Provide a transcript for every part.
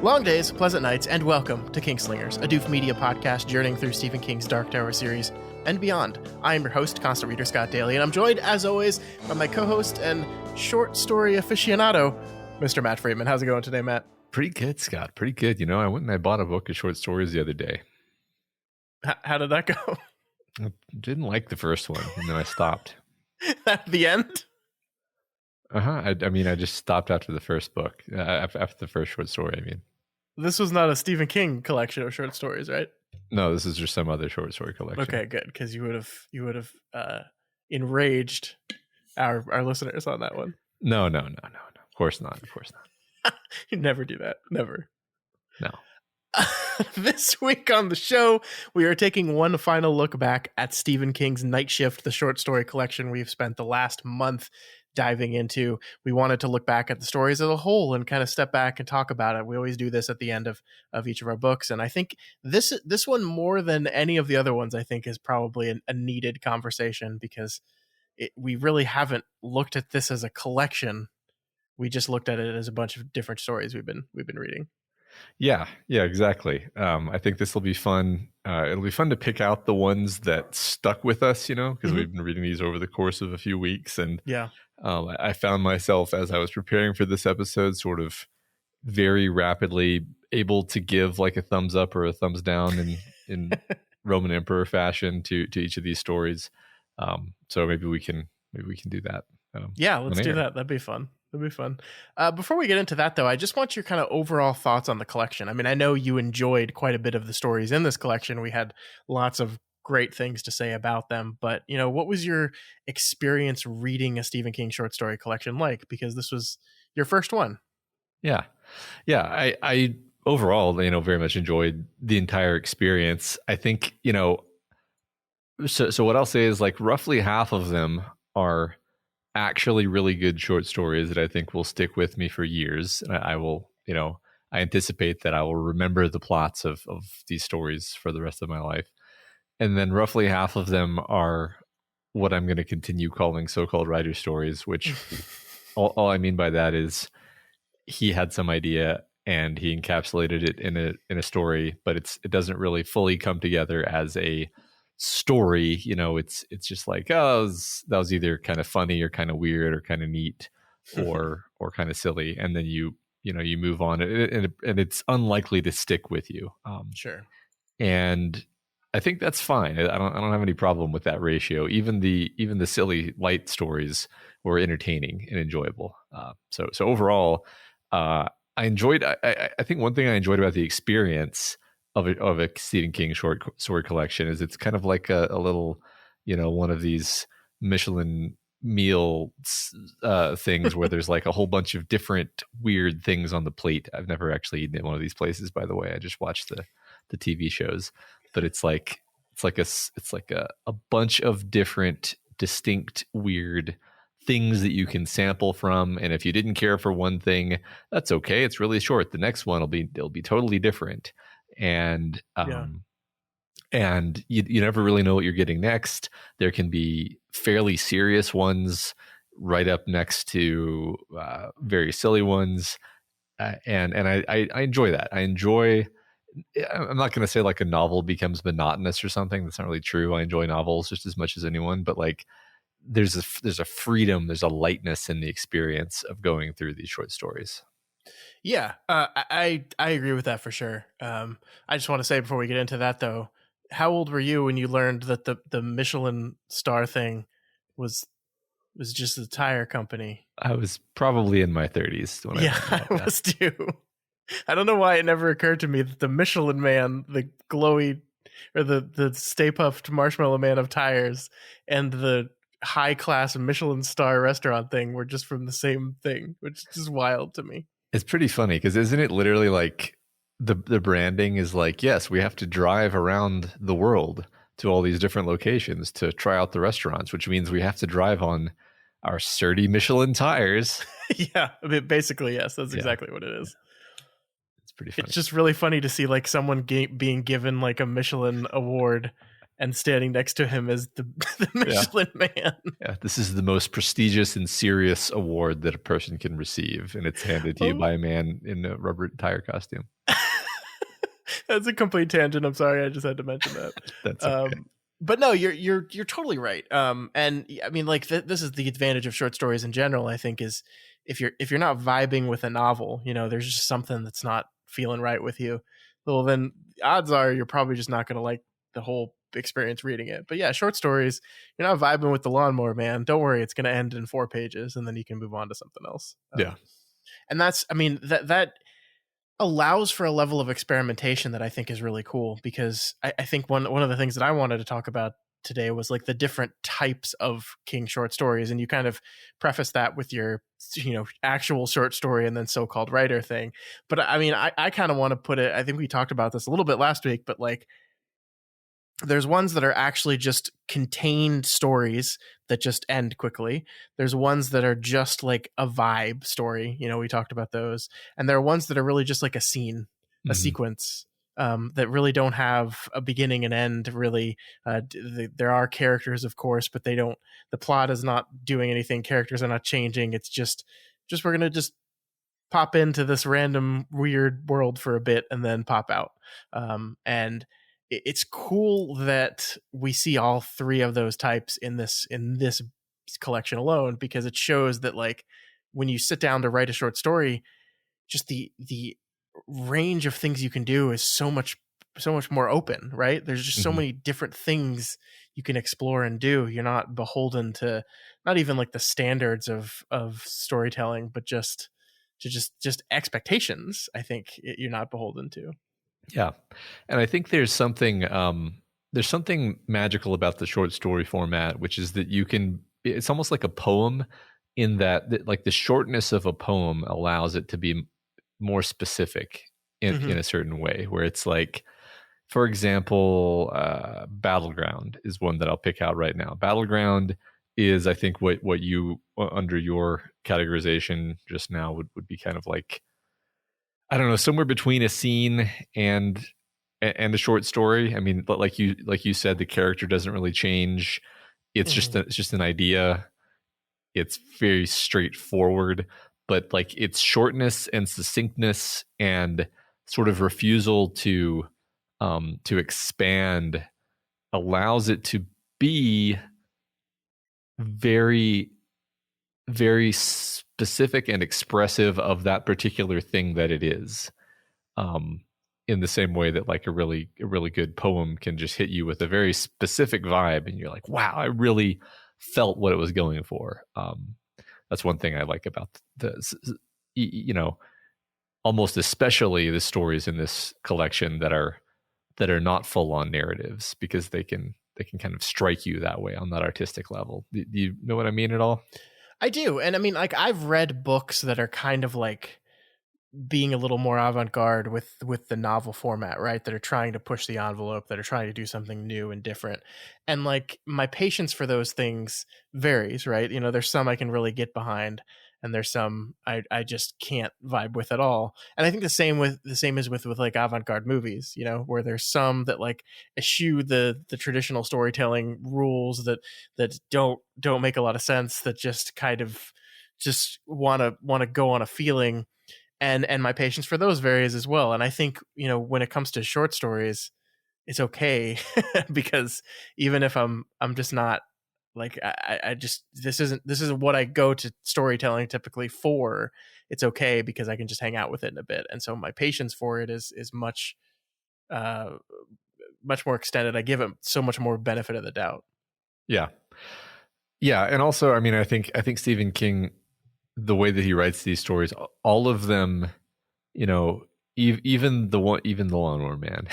Long days, pleasant nights, and welcome to Kingslingers, a Doof Media podcast journeying through Stephen King's Dark Tower series and beyond. I am your host, constant reader Scott Daly, and I'm joined, as always, by my co-host and short story aficionado, Mr. Matt Friedman. How's it going today, Matt? Pretty good, Scott. Pretty good. You know, I went and I bought a book of short stories the other day. How did that go? I didn't like the first one, and then I stopped. At the end? I mean, I just stopped after the first book, after the first short story, I mean. This was not a Stephen King collection of short stories, right? No, this is just some other short story collection. Okay, good, because you would have enraged our listeners on that one. No. Of course not. You never do that. Never. No. This week on the show, we are taking one final look back at Stephen King's Night Shift, the short story collection we've spent the last month diving into. We wanted to look back at the stories as a whole and kind of step back and talk about it. We always do this at the end of each of our books. And I think this one, more than any of the other ones, I think is probably a needed conversation because we really haven't looked at this as a collection. We just looked at it as a bunch of different stories we've been reading. Yeah, exactly. I think this will be fun. It'll be fun to pick out the ones that stuck with us, you know, because we've been reading these over the course of a few weeks. And I found myself, as I was preparing for this episode, sort of very rapidly able to give like a thumbs up or a thumbs down in Roman Emperor fashion to each of these stories. So maybe we can do that. Let's do that. That'd be fun. Before we get into that, though, I just want your kind of overall thoughts on the collection. I mean, I know you enjoyed quite a bit of the stories in this collection. We had lots of great things to say about them. But, you know, what was your experience reading a Stephen King short story collection like? Because this was your first one. Yeah. I overall, you know, very much enjoyed the entire experience. I think, you know, so what I'll say is like roughly half of them are actually really good short stories that I think will stick with me for years. And I will, you know, I anticipate that I will remember the plots of these stories for the rest of my life. And then roughly half of them are what I'm going to continue calling so-called writer stories, which all I mean by that is he had some idea and he encapsulated it in a story, but it doesn't really fully come together as a story. You know, it's just like, oh, that was either kind of funny or kind of weird or kind of neat or kind of silly, and then you move on, and it's unlikely to stick with you. Sure. And I think that's fine. I don't have any problem with that ratio. Even the silly light stories were entertaining and enjoyable. So overall, I enjoyed. I think one thing I enjoyed about the experience of a Stephen King short story collection is it's kind of like a little, you know, one of these Michelin meal things where there's like a whole bunch of different weird things on the plate. I've never actually eaten at one of these places, by the way. I just watched the TV shows, but it's like a bunch of different distinct weird things that you can sample from, and if you didn't care for one thing, that's okay. It's really short. The next one it'll be totally different. And you never really know what you're getting next. There can be fairly serious ones right up next to very silly ones, and I enjoy that. I'm not going to say like a novel becomes monotonous or something. That's not really true. I enjoy novels just as much as anyone, but like there's a freedom, there's a lightness in the experience of going through these short stories. Yeah, I agree with that for sure. I just want to say before we get into that, though, how old were you when you learned that the Michelin star thing was just a tire company? I was probably in my 30s when I was too. I don't know why it never occurred to me that the Michelin Man, the glowy or the Stay Puft Marshmallow Man of tires, and the high class Michelin star restaurant thing were just from the same thing, which is just wild to me. It's pretty funny because isn't it literally like the branding is like, yes, we have to drive around the world to all these different locations to try out the restaurants, which means we have to drive on our sturdy Michelin tires. Yeah, I mean, basically, yes, that's exactly what it is. It's pretty funny. It's just really funny to see like someone being given like a Michelin award and standing next to him is the, the Yeah. Michelin Man. Yeah, this is the most prestigious and serious award that a person can receive, and it's handed to you by a man in a rubber tire costume. That's a complete tangent. I'm sorry, I just had to mention that. That's okay. But no, you're totally right. And I mean, like this is the advantage of short stories in general. I think is if you're not vibing with a novel, there's just something that's not feeling right with you. Well, then odds are you're probably just not going to like the whole experience reading it. But yeah, short stories, you're not vibing with the Lawnmower Man. Don't worry, it's going to end in 4 pages, and then you can move on to something else. Yeah, and that's, I mean, that allows for a level of experimentation that I think is really cool, because I think one of the things that I wanted to talk about today was like the different types of King short stories, and you kind of preface that with your actual short story and then so-called writer thing. But I mean, I kind of want to put it, I think we talked about this a little bit last week, but like there's ones that are actually just contained stories that just end quickly. There's ones that are just like a vibe story. We talked about those. And there are ones that are really just like a scene, a sequence, that really don't have a beginning and end, really. There are characters, of course, but the plot is not doing anything. Characters are not changing. It's just we're going to just pop into this random weird world for a bit and then pop out. And it's cool that we see all 3 of those types in this collection alone, because it shows that like when you sit down to write a short story, just the range of things you can do is so much more open, right? There's just so many different things you can explore and do. You're not beholden to not even like the standards of storytelling, but just expectations. I think you're not beholden to. Yeah, and I think there's something magical about the short story format, which is that it's almost like a poem, in that like the shortness of a poem allows it to be more specific in a certain way, where it's like, for example, Battleground is one that I'll pick out right now. Battleground is, I think, what you, under your categorization just now, would be kind of like, I don't know, somewhere between a scene and a short story. I mean, but like you said, the character doesn't really change. It's just an idea. It's very straightforward, but like its shortness and succinctness and sort of refusal to expand allows it to be very, very specific and expressive of that particular thing that it is, in the same way that like a really good poem can just hit you with a very specific vibe, and you're like, wow, I really felt what it was going for. That's one thing I like about almost especially the stories in this collection that are not full on narratives, because they can kind of strike you that way on that artistic level. Do you know what I mean at all? I do. And I mean, like, I've read books that are kind of like being a little more avant-garde with the novel format, right? That are trying to push the envelope, that are trying to do something new and different. And like my patience for those things varies, right? There's some I can really get behind, and there's some I just can't vibe with at all. And I think the same is with like avant-garde movies, where there's some that like eschew the traditional storytelling rules that don't make a lot of sense, that just kind of just want to go on a feeling. And my patience for those varies as well. And I think, when it comes to short stories, it's okay because even if I'm just not like, I just, this isn't what I go to storytelling typically for. It's okay because I can just hang out with it in a bit. And so my patience for it is much more extended. I give it so much more benefit of the doubt. Yeah. Yeah. And also, I mean, I think Stephen King, the way that he writes these stories, all of them, even the Lawnmower Man,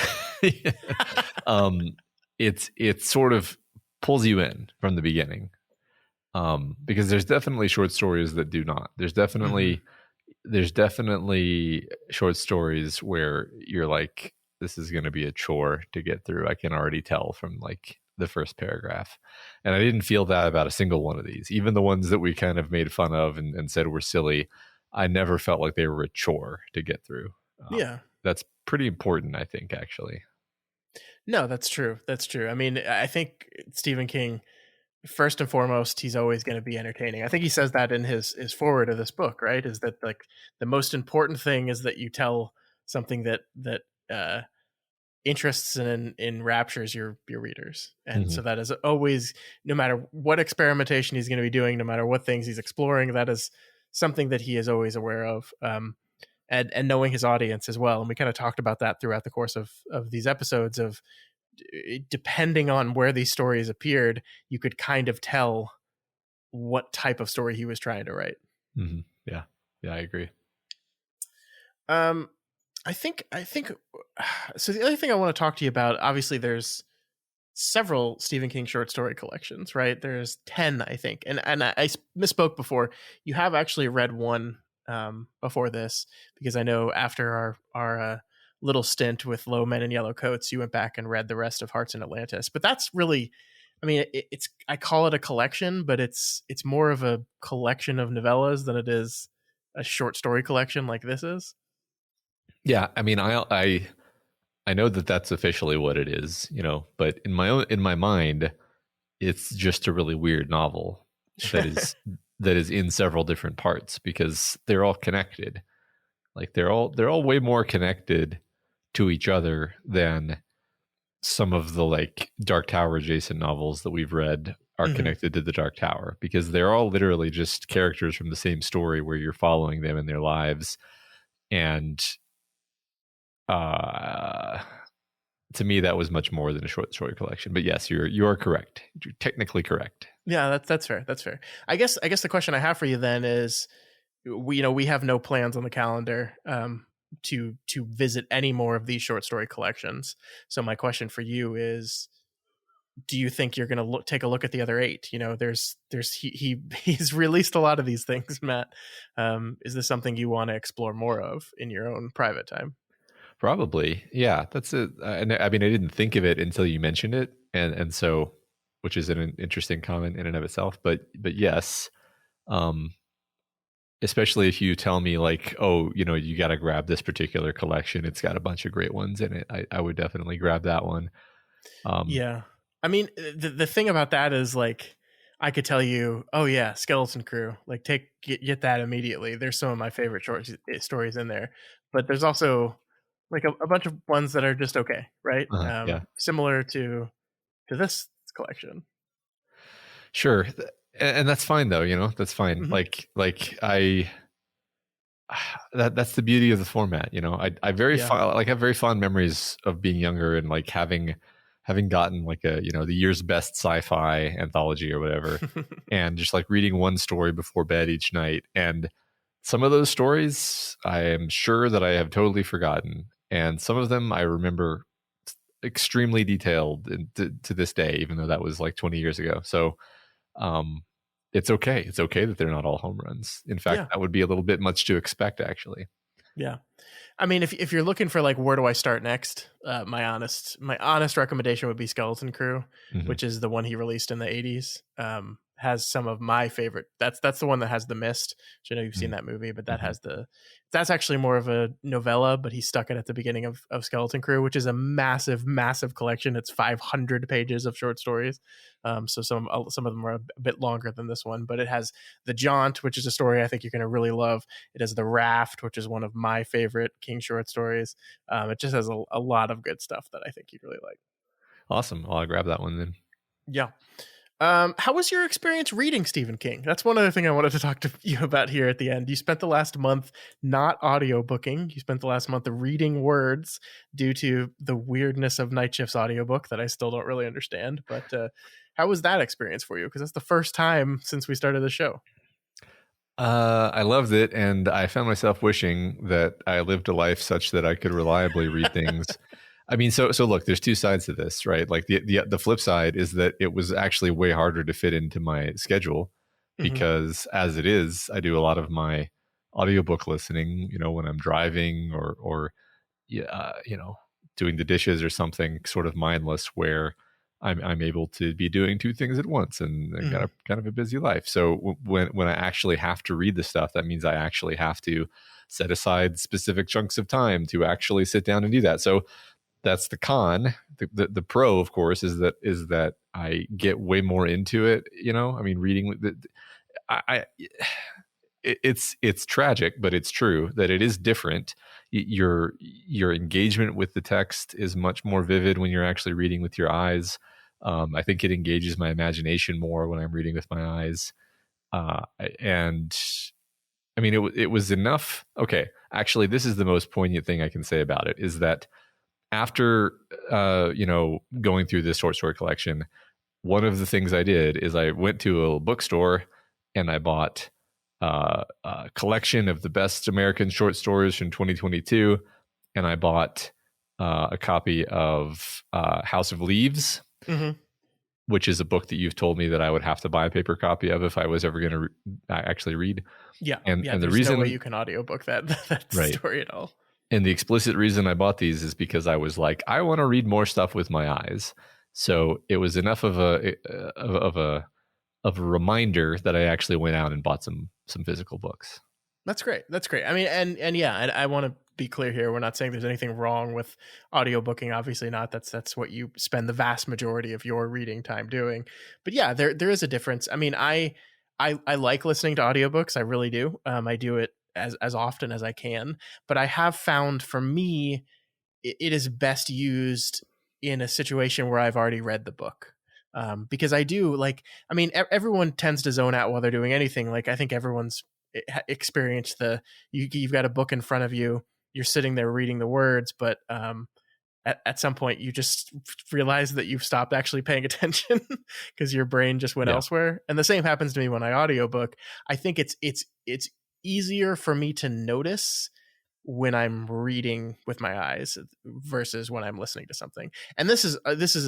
it sort of pulls you in from the beginning, because there's definitely short stories that do not. There's definitely short stories where you're like, this is going to be a chore to get through. I can already tell from like the first paragraph. And I didn't feel that about a single one of these. Even the ones that we kind of made fun of and said were silly, I never felt like they were a chore to get through. Yeah. That's pretty important, I think, actually. No, that's true. That's true. I mean, I think Stephen King, first and foremost, he's always going to be entertaining. I think he says that in his forward of this book, right? Is that like the most important thing is that you tell something that uh, interests and enraptures your readers, and Hmm. so that is always, no matter what experimentation he's going to be doing, no matter what things he's exploring, that is something that he is always aware of. And knowing his audience as well. And we kind of talked about that throughout the course of these episodes of, depending on where these stories appeared, you could kind of tell what type of story he was trying to write. Hmm. Yeah. Yeah, I agree. Um, I think so. The other thing I want to talk to you about, obviously, there's several Stephen King short story collections, right? There's 10, I think. And I misspoke before. You have actually read one before this, because I know after our little stint with Low Men in Yellow Coats, you went back and read the rest of Hearts in Atlantis. But that's really, I mean, it's, I call it a collection, but it's more of a collection of novellas than it is a short story collection like this is. Yeah, I mean, I know that that's officially what it is, but in my mind, it's just a really weird novel that is in several different parts because they're all connected. Like they're all way more connected to each other than some of the like Dark Tower adjacent novels that we've read are Mhm. connected to the Dark Tower, because they're all literally just characters from the same story where you're following them in their lives. And uh to me that was much more than a short story collection. But yes, you're correct. You're technically correct. Yeah, that's fair. That's fair. I guess the question I have for you then is, we have no plans on the calendar to visit any more of these short story collections. So my question for you is, do you think you're going to take a look at the other 8? There's he's released a lot of these things, Matt. Is this something you want to explore more of in your own private time? Probably, yeah. That's it. And I mean, I didn't think of it until you mentioned it, and so, which is an interesting comment in and of itself. But yes, um, especially if you tell me like, oh, you got to grab this particular collection. It's got a bunch of great ones in it. I would definitely grab that one. Um, Yeah. I mean, the thing about that is, like, I could tell you, oh yeah, Skeleton Crew, like, get that immediately. There's some of my favorite short stories in there, but there's also like a bunch of ones that are just okay, right? yeah, Similar to this collection. sure, and that's fine though. That's fine. Hmm. Like I that's the beauty of the format. I Yeah. have very fond memories of being younger and like having gotten like a the year's best sci-fi anthology or whatever, and just like reading one story before bed each night. And some of those stories I am sure that I have totally forgotten, and some of them I remember extremely detailed to this day, even though that was like 20 years ago. So um it's okay. It's okay that they're not all home runs. In fact, Yeah. that would be a little bit much to expect, actually. Yeah. I mean, if you're looking for like, where do I start next, my honest recommendation would be Skeleton Crew, Hmm. which is the one he released in the 80s. Has some of my favorite. That's the one that has the mist. Which I know you've seen that movie, but Hmm. that's actually more of a novella. But he stuck it at the beginning of Skeleton Crew, which is a massive, massive collection. It's 500 pages of short stories. So some of them are a bit longer than this one, but it has The Jaunt, which is a story I think you're going to really love. It has The Raft, which is one of my favorite King short stories. It just has a lot of good stuff that I think you'd really like. Awesome. Well, I'll grab that one then. Yeah. How was your experience reading Stephen King? That's one other thing I wanted to talk to you about here at the end. You spent the last month not audiobooking. You spent the last month reading words due to the weirdness of Night Shift's audiobook that I still don't really understand. But how was that experience for you? Because that's the first time since we started the show. I loved it, and I found myself wishing that I lived a life such that I could reliably read things. I mean, so look, there's two sides to this, right? Like the flip side is that it was actually way harder to fit into my schedule, Hmm. because as it is, I do a lot of my audiobook listening, when I'm driving or yeah, doing the dishes or something sort of mindless, where I'm able to be doing two things at once, and I got Hmm. a kind of a busy life. So when I actually have to read the stuff, that means I actually have to set aside specific chunks of time to actually sit down and do that. So that's the con. The pro, of course, is that I get way more into it. I mean, reading I it's tragic, but it's true that it is different. Your engagement with the text is much more vivid when you're actually reading with your eyes. I think it engages my imagination more when I'm reading with my eyes. And I mean, it was enough. Okay, actually, this is the most poignant thing I can say about it is that after going through this short story collection, one of the things I did is I went to a bookstore and I bought a collection of the best American short stories from 2022, and I bought a copy of House of Leaves, Mm-hmm. which is a book that you've told me that I would have to buy a paper copy of if I was ever going to actually read. Yeah, And the there's reason no way you can audiobook that Right. story at all. And the explicit reason I bought these is because I was like, I want to read more stuff with my eyes. So it was enough of a reminder that I actually went out and bought some physical books. That's great. That's great. I mean, and yeah, and I want to be clear here. We're not saying there's anything wrong with audiobooking. Obviously not. That's what you spend the vast majority of your reading time doing. But yeah, there is a difference. I mean, I like listening to audiobooks. I really do. I do it as often as I can. But I have found for me, it is best used in a situation where I've already read the book. Because I do like, I mean, everyone tends to zone out while they're doing anything. Like I think everyone's experienced you've got a book in front of you, you're sitting there reading the words, but at some point you just realize that you've stopped actually paying attention because your brain just went elsewhere. And the same happens to me when I audiobook. I think it's easier for me to notice when I'm reading with my eyes versus when I'm listening to something. And this is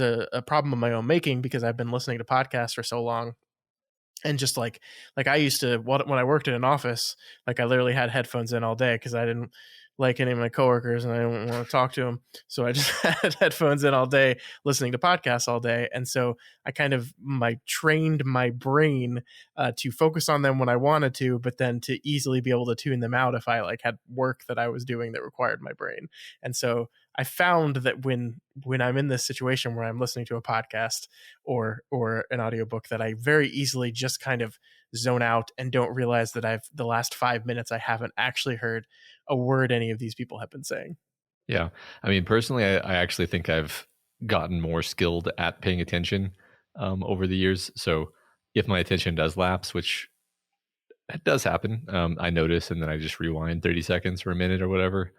a problem of my own making because I've been listening to podcasts for so long. And just like I used to, when I worked in an office, like I literally had headphones in all day because I didn't like any of my coworkers and I didn't want to talk to them. So I just had headphones in all day, listening to podcasts all day. And so I kind of trained my brain to focus on them when I wanted to, but then to easily be able to tune them out if I like had work that I was doing that required my brain. And so I found that when I'm in this situation where I'm listening to a podcast or an audiobook, that I very easily just kind of zone out and don't realize that the last 5 minutes I haven't actually heard a word any of these people have been saying. Yeah. I mean, personally, I actually think I've gotten more skilled at paying attention over the years. So if my attention does lapse, which it does happen, I notice and then I just rewind 30 seconds for a minute or whatever.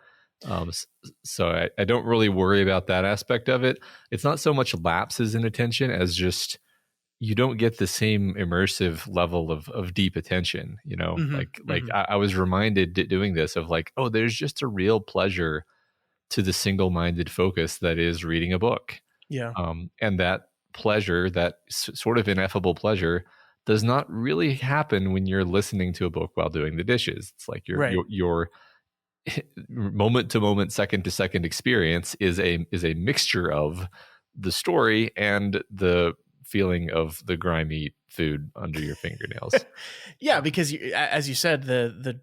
So I don't really worry about that aspect of it. It's not so much lapses in attention as just you don't get the same immersive level of deep attention, like I was reminded doing this of like, oh, there's just a real pleasure to the single-minded focus that is reading a book. Yeah. And that pleasure, that sort of ineffable pleasure, does not really happen when you're listening to a book while doing the dishes. It's like your moment to moment, second to second experience is a mixture of the story and the feeling of the grimy food under your fingernails. Yeah, because as you said,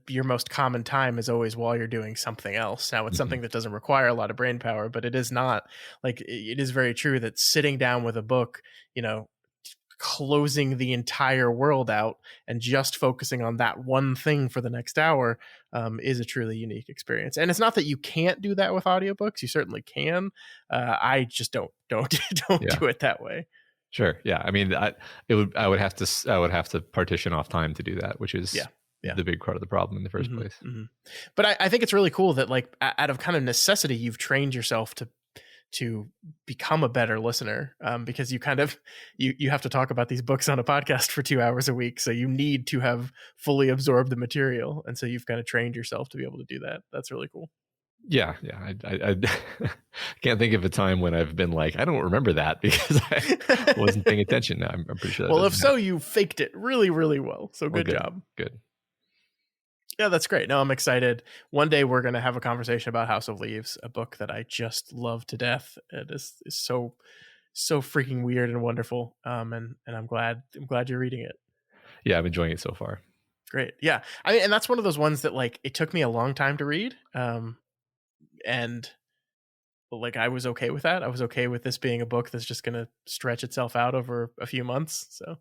your most common time is always while you're doing something else. Now it's something that doesn't require a lot of brain power, but it is not like, it is very true that sitting down with a book, closing the entire world out and just focusing on that one thing for the next hour is a truly unique experience. And it's not that you can't do that with audiobooks. You certainly can. I just don't do it that way. Sure. Yeah. I mean, I would have to partition off time to do that, which is the big part of the problem in the first place. Mm-hmm. But I think it's really cool that like out of kind of necessity, you've trained yourself to become a better listener, because you kind of you have to talk about these books on a podcast for 2 hours a week, so you need to have fully absorbed the material, and so you've kind of trained yourself to be able to do that. That's really cool. Yeah. I can't think of a time when I've been like, I don't remember that because I wasn't paying attention. Now I'm pretty sure. Well, if so, you faked it really, really well. So good job. Good. Yeah, that's great. No, I'm excited. One day we're going to have a conversation about House of Leaves, a book that I just love to death. It is so freaking weird and wonderful. And I'm glad you're reading it. Yeah, I'm enjoying it so far. Great. Yeah. I mean, and that's one of those ones that like it took me a long time to read. And like I was okay with that. I was okay with this being a book that's just going to stretch itself out over a few months. So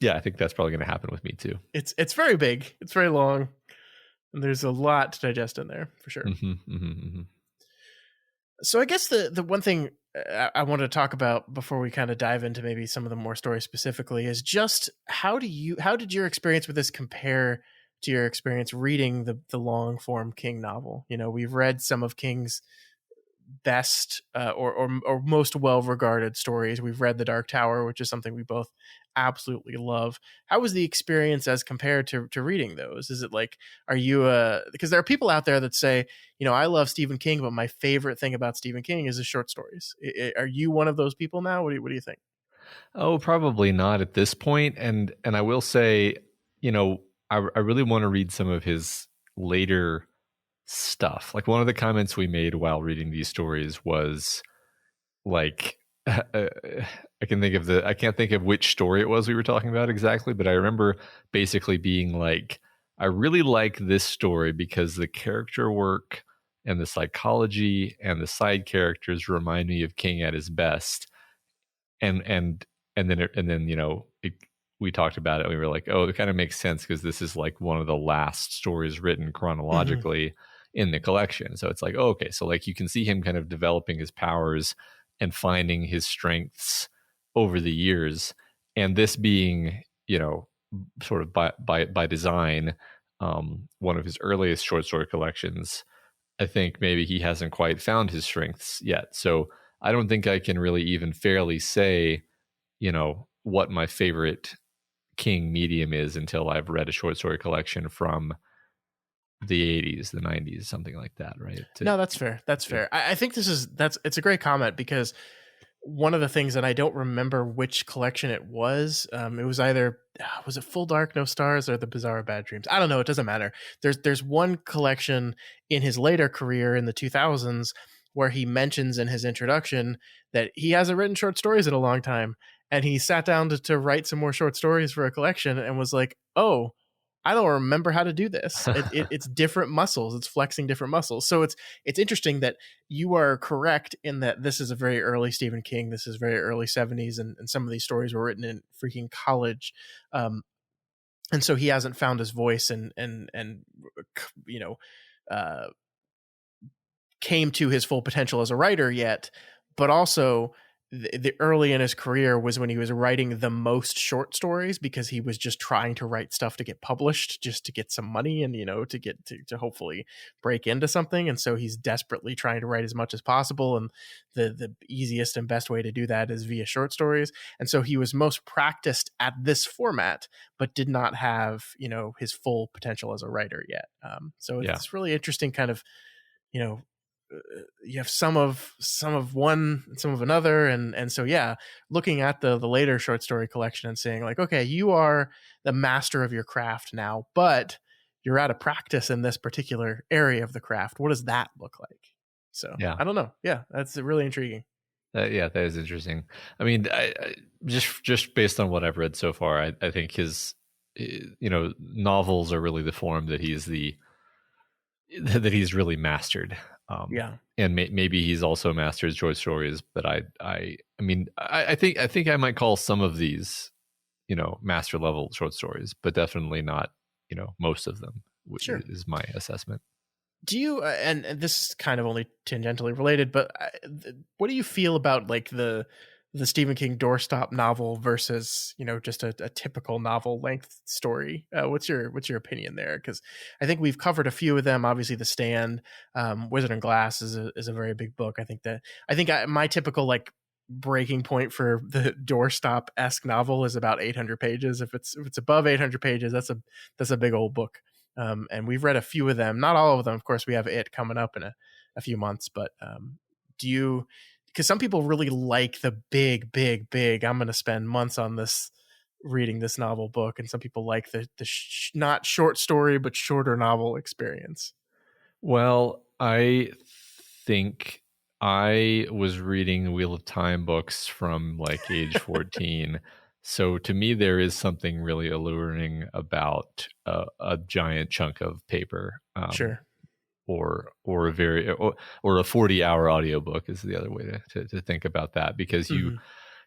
Yeah, I think that's probably going to happen with me too. it's very big. It's very long. And there's a lot to digest in there for sure. So I guess the one thing I wanted to talk about before we kind of dive into maybe some of the more stories specifically is just how did your experience with this compare to your experience reading the long form King novel? You know, we've read some of King's best or most well regarded stories. We've read The Dark Tower, which is something we both absolutely love. How was the experience as compared to reading those? Is it like, are you because there are people out there that say, you know, I love Stephen King, but my favorite thing about Stephen King is his short stories. Are you one of those people now? What do you think? Oh, probably not at this point. And I will say, you know, I really want to read some of his later stuff. Like one of the comments we made while reading these stories was like, I can't think of which story it was we were talking about exactly, but I remember basically being like, I really like this story because the character work and the psychology and the side characters remind me of King at his best. And then you know, we talked about it and we were like, oh, it kind of makes sense because this is like one of the last stories written chronologically in the collection. So it's like, oh, okay, so like you can see him kind of developing his powers and finding his strengths over the years, and this being, you know, sort of by design, one of his earliest short story collections. I think maybe he hasn't quite found his strengths yet. So I don't think I can really even fairly say, you know, what my favorite King medium is until I've read a short story collection from the 80s, the 90s, something like that, right? No, that's fair. That's fair. I think it's a great comment because one of the things that I don't remember which collection it was either was it Full Dark No Stars or The Bizarre Bad Dreams. I don't know. It doesn't matter. There's one collection in his later career in the 2000s where he mentions in his introduction that he hasn't written short stories in a long time, and he sat down to write some more short stories for a collection and was like, oh, I don't remember how to do this. It's different muscles. It's flexing different muscles. So it's interesting that you are correct in that this is a very early Stephen King. This is very early 70s, and some of these stories were written in freaking college. And so he hasn't found his voice and you know, came to his full potential as a writer yet. But also the early in his career was when he was writing the most short stories because he was just trying to write stuff to get published, just to get some money and, you know, to get to hopefully break into something. And so he's desperately trying to write as much as possible. And the easiest and best way to do that is via short stories. And so he was most practiced at this format, but did not have, you know, his full potential as a writer yet. So it's really interesting kind of, you know, you have some of one, some of another, and so yeah, looking at the later short story collection and saying like, okay, you are the master of your craft now, but you're out of practice in this particular area of the craft. What does that look like? So Yeah, I don't know. Yeah, that's really intriguing. Yeah, that is interesting. I mean, I just based on what I've read so far, I think his, you know, novels are really the form that he's really mastered. Yeah, and maybe he's also mastered short stories, but I mean, I think I might call some of these, you know, master level short stories, but definitely not, you know, most of them. sure. Is my assessment. Do you and this is kind of only tangentially related, but what do you feel about like the Stephen King doorstop novel versus, you know, just a typical novel length story? What's your opinion there? Because I think we've covered a few of them. Obviously, The Stand, Wizard and Glass is a very big book. I think my typical like breaking point for the doorstop esque novel is about 800 pages. If it's above 800 pages, that's a big old book. And we've read a few of them, not all of them. Of course, we have It coming up in a few months, but do you, because some people really like the big, I'm going to spend months on this, reading this novel book. And some people like the not short story, but shorter novel experience. Well, I think I was reading Wheel of Time books from like age 14. So to me, there is something really alluring about a giant chunk of paper. Sure. or a 40-hour audiobook is the other way to think about that, because you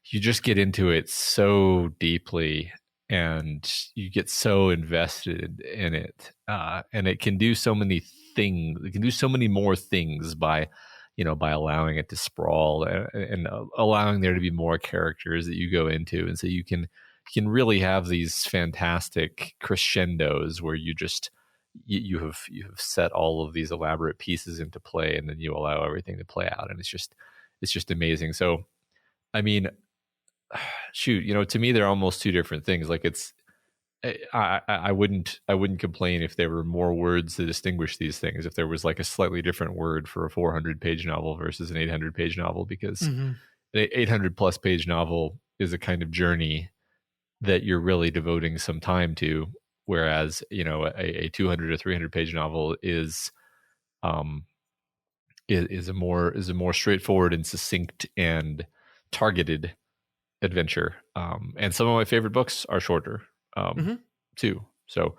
just get into it so deeply and you get so invested in it, and it can do so many things. It can do so many more things by allowing it to sprawl, and allowing there to be more characters that you go into, and so you can really have these fantastic crescendos where you have set all of these elaborate pieces into play, and then you allow everything to play out, and it's just amazing. So I mean, shoot, to me they're almost two different things. Like, I wouldn't complain if there were more words to distinguish these things, if there was like a slightly different word for a 400-page novel versus an 800-page novel, because an 800+ page novel is a kind of journey that you're really devoting some time to, whereas a 200 or 300-page novel is a more straightforward and succinct and targeted adventure. And some of my favorite books are shorter too. So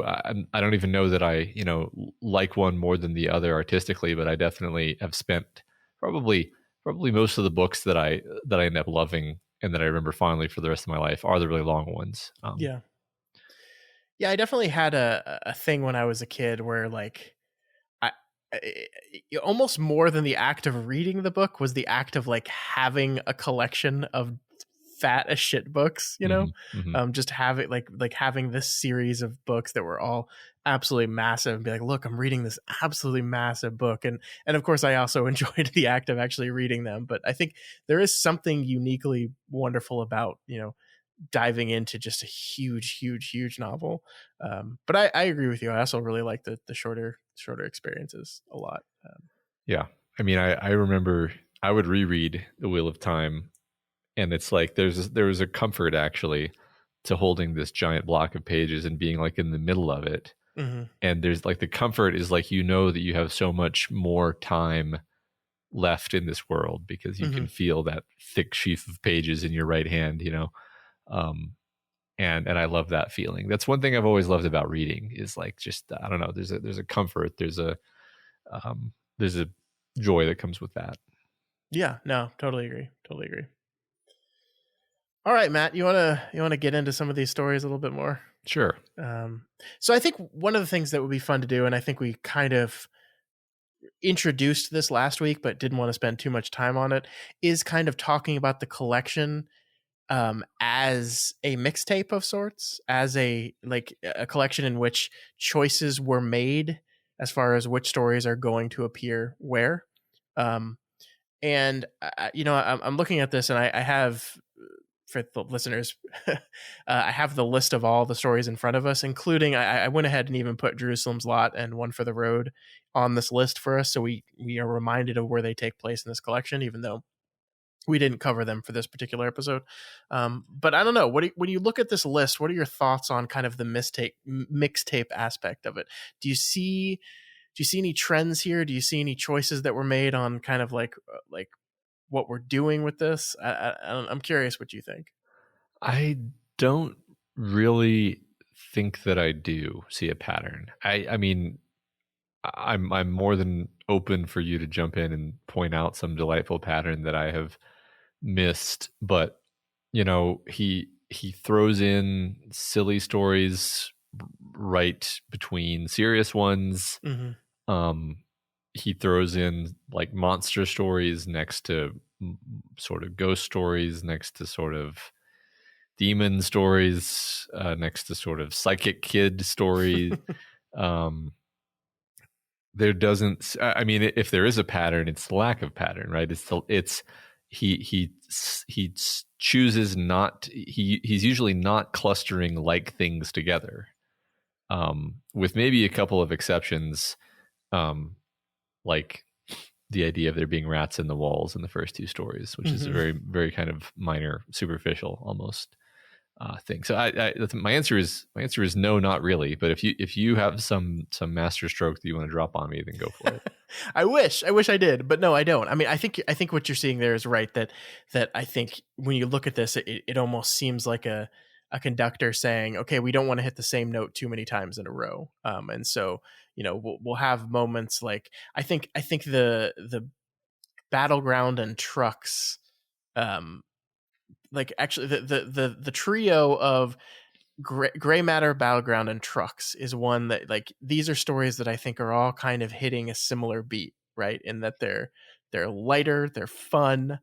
I don't even know that I like one more than the other artistically, but I definitely have spent probably most of the books that I end up loving and that I remember fondly for the rest of my life are the really long ones. Yeah, I definitely had a thing when I was a kid where like I almost more than the act of reading the book was the act of like having a collection of fat as shit books, just have it like having this series of books that were all absolutely massive and be like, look, I'm reading this absolutely massive book. And of course I also enjoyed the act of actually reading them. But I think there is something uniquely wonderful about, diving into just a huge novel. But I agree with you. I also really like the shorter experiences a lot. Yeah. I mean, I remember I would reread The Wheel of Time, and it's like there was a comfort actually to holding this giant block of pages and being like in the middle of it. And there's like the comfort is like, that you have so much more time left in this world because you can feel that thick sheaf of pages in your right hand, and I love that feeling. That's one thing I've always loved about reading is like, just, I don't know, there's a comfort, there's a joy that comes with that. Yeah, no, totally agree. All right, Matt, you want to get into some of these stories a little bit more? Sure. So I think one of the things that would be fun to do, and I think we kind of introduced this last week, but didn't want to spend too much time on it, is kind of talking about the collection as a mixtape of sorts, as a collection in which choices were made as far as which stories are going to appear where. And I'm looking at this, and I have, for the listeners, I have the list of all the stories in front of us, including I went ahead and even put Jerusalem's Lot and One for the Road on this list for us, so we are reminded of where they take place in this collection, even though we didn't cover them for this particular episode. But I don't know. When you look at this list, what are your thoughts on kind of the mixtape aspect of it? Do you see any trends here? Do you see any choices that were made on kind of like what we're doing with this? I'm curious what you think. I don't really think that I do see a pattern. I mean, I'm more than open for you to jump in and point out some delightful pattern that I have missed, but he throws in silly stories right between serious ones. He throws in like monster stories next to sort of ghost stories, next to sort of demon stories, next to sort of psychic kid stories. There doesn't, I mean, if there is a pattern, it's the lack of pattern, right? He chooses not, he's usually not clustering like things together, with maybe a couple of exceptions, like the idea of there being rats in the walls in the first two stories, which is a very, very kind of minor, superficial almost thing. So my answer is no, not really. But if you have some master stroke that you want to drop on me, then go for it. I wish I did, but no, I don't. I mean, I think what you're seeing there is right. That I think when you look at this, it almost seems like a a conductor saying, okay, we don't want to hit the same note too many times in a row. And so, we'll have moments like, I think the battleground and trucks, um, like actually the trio of gray matter, battleground, and trucks is one that, like, these are stories that I think are all kind of hitting a similar beat, right? In that they're lighter, they're fun.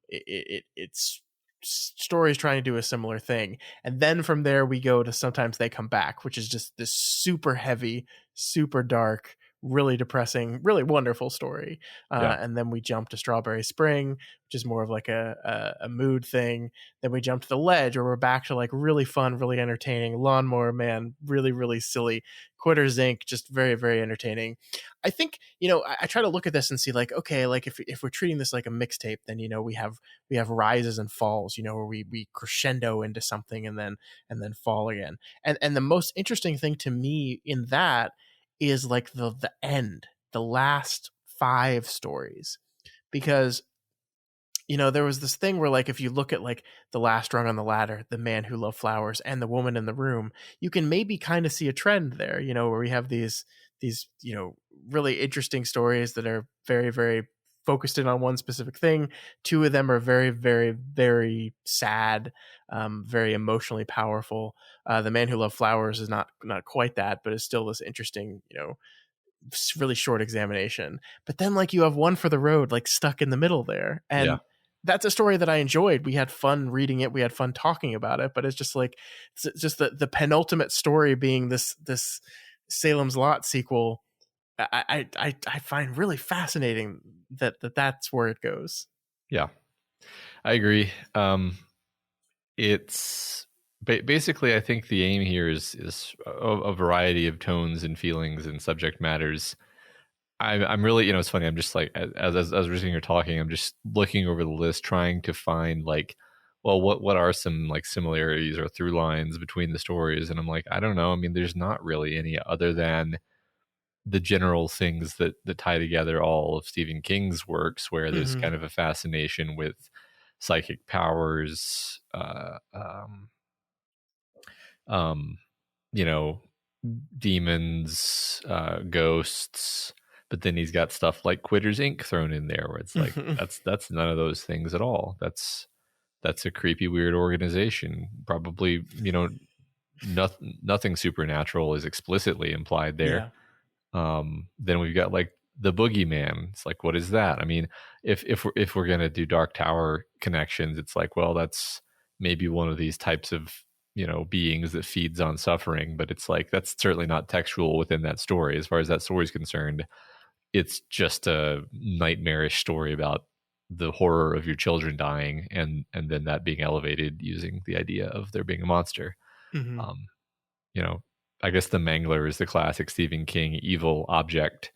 It's stories trying to do a similar thing, and then from there we go to Sometimes They Come Back, which is just this super heavy, super dark, really depressing, really wonderful story. Yeah. And then we jump to Strawberry Spring, which is more of like a mood thing. Then we jump to The Ledge, where we're back to like really fun, really entertaining. Lawnmower Man, really, really silly. Quitters Inc., just very, very entertaining. I think, I try to look at this and see like, okay, like if we're treating this like a mixtape, then, we have rises and falls, where we crescendo into something and then fall again. And the most interesting thing to me in that is like the end, the last 5 stories, because there was this thing where, like, if you look at like The Last Rung on the Ladder, The Man Who Loved Flowers, and The Woman in the Room, you can maybe kind of see a trend there, where we have these really interesting stories that are very, very focused in on one specific thing. 2 of them are very, very, very sad, very emotionally powerful. The Man Who Loved Flowers is not quite that, but is still this interesting, really short examination. But then, like, you have One for the Road, like, stuck in the middle there, Yeah. and that's a story that I enjoyed. We had fun reading it, we had fun talking about it, but it's just like, it's just the penultimate story being this Salem's Lot sequel. I find really fascinating that's where it goes. Yeah, I agree. It's basically, I think the aim here is a variety of tones and feelings and subject matters. I'm really, it's funny. I'm just like, as we're sitting here talking, I'm just looking over the list, trying to find like, well, what are some like similarities or through lines between the stories? And I'm like, I don't know. I mean, there's not really any other than the general things that tie together all of Stephen King's works, where there's Mm-hmm. kind of a fascination with psychic powers, um, you know, demons, ghosts, but then he's got stuff like Quitters Inc. thrown in there, where it's like that's none of those things at all. That's a creepy, weird organization. Probably, nothing supernatural is explicitly implied there. Yeah. Then we've got like the boogeyman. It's like, what is that? I mean, if we're gonna do Dark Tower connections, it's like, well, that's maybe one of these types of beings that feeds on suffering, but it's like that's certainly not textual within that story. As far as that story is concerned, it's just a nightmarish story about the horror of your children dying, and then that being elevated using the idea of there being a monster. Mm-hmm. Um, you know, I guess the Mangler is the classic Stephen King evil object.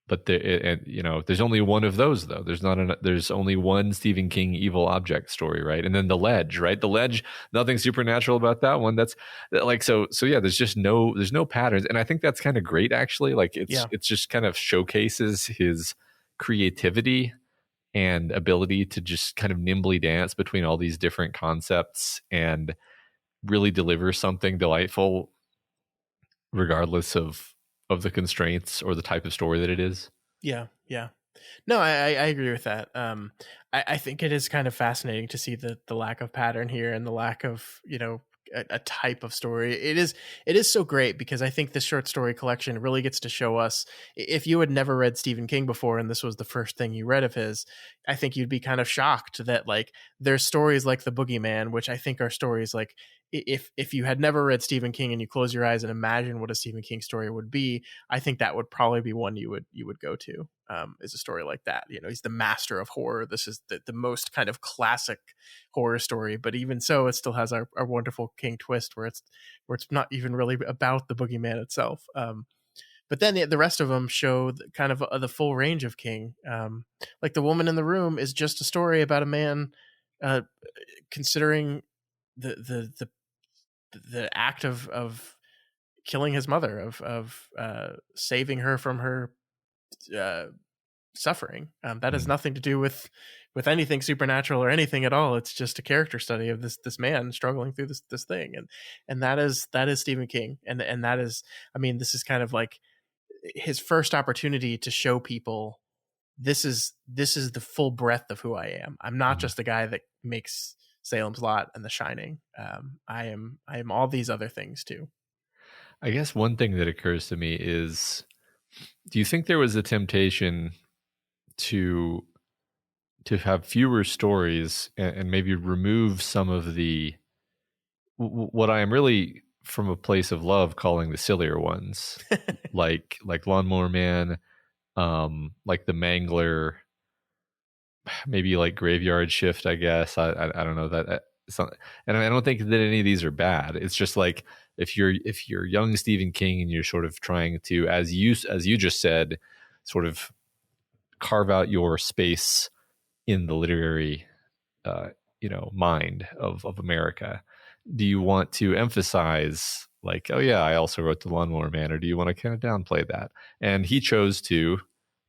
But there's only one of those though. There's only one Stephen King evil object story, right? And then The Ledge, right? The Ledge, nothing supernatural about that one. That's like so yeah. There's no patterns, and I think that's kind of great actually. Like it's just kind of showcases his creativity and ability to just kind of nimbly dance between all these different concepts and really deliver something delightful regardless of the constraints or the type of story that it is. Yeah. No, I agree with that. I think it is kind of fascinating to see the lack of pattern here and the lack of, a type of story. It is so great because I think this short story collection really gets to show us, if you had never read Stephen King before and this was the first thing you read of his, I think you'd be kind of shocked that like there's stories like The Boogeyman, which I think are stories like, if you had never read Stephen King and you close your eyes and imagine what a Stephen King story would be, I think that would probably be one you would go to. Is a story like that. He's the master of horror. This is the most kind of classic horror story, but even so, it still has our wonderful King twist where it's not even really about the boogeyman itself. But then the rest of them show kind of the full range of King. Like The Woman in the Room is just a story about a man considering the act of killing his mother, of saving her from her suffering. That has nothing to do with with anything supernatural or anything at all. It's just a character study of this man struggling through this thing, and that is Stephen King, and that is, I mean, this is kind of like his first opportunity to show people this is the full breadth of who I am. I'm not just a guy that makes Salem's Lot and The Shining. I am all these other things too. I guess one thing that occurs to me is, do you think there was a temptation to have fewer stories and maybe remove some of the what I am really from a place of love calling the sillier ones, like Lawnmower Man, like The Mangler, maybe like Graveyard Shift, I guess. I don't know that. And I don't think that any of these are bad. It's just like, if you're young Stephen King and you're sort of trying to, as you just said, sort of carve out your space in the literary mind of America, do you want to emphasize like, oh yeah, I also wrote The Lawnmower Man, or do you want to kind of downplay that? And he chose to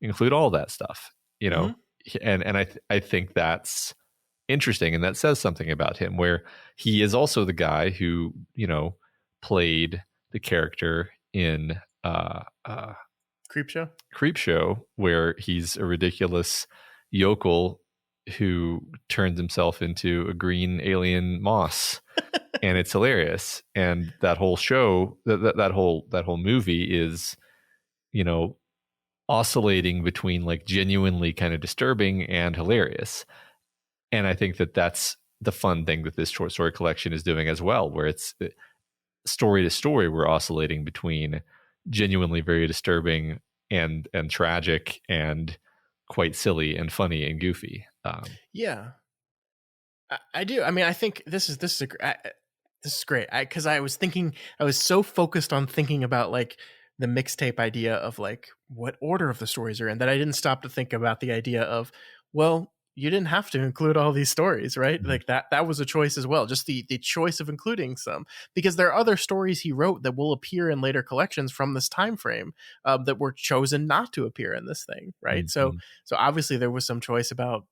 include all that stuff, Mm-hmm. and I think that's interesting, and that says something about him, where he is also the guy who played the character in Creepshow, where he's a ridiculous yokel who turns himself into a green alien moss, and it's hilarious. And that whole show, that whole movie is, oscillating between like genuinely kind of disturbing and hilarious. And I think that that's the fun thing that this short story collection is doing as well, where it's story to story, we're oscillating between genuinely very disturbing and tragic and quite silly and funny and goofy. Yeah, I do. I mean, I think this is great, because I was so focused on thinking about like the mixtape idea of like what order of the stories are in, that I didn't stop to think about the idea of, well, you didn't have to include all these stories, right? Mm-hmm. Like that was a choice as well. Just the choice of including some, because there are other stories he wrote that will appear in later collections from this time frame, that were chosen not to appear in this thing, right? Mm-hmm. So obviously there was some choice about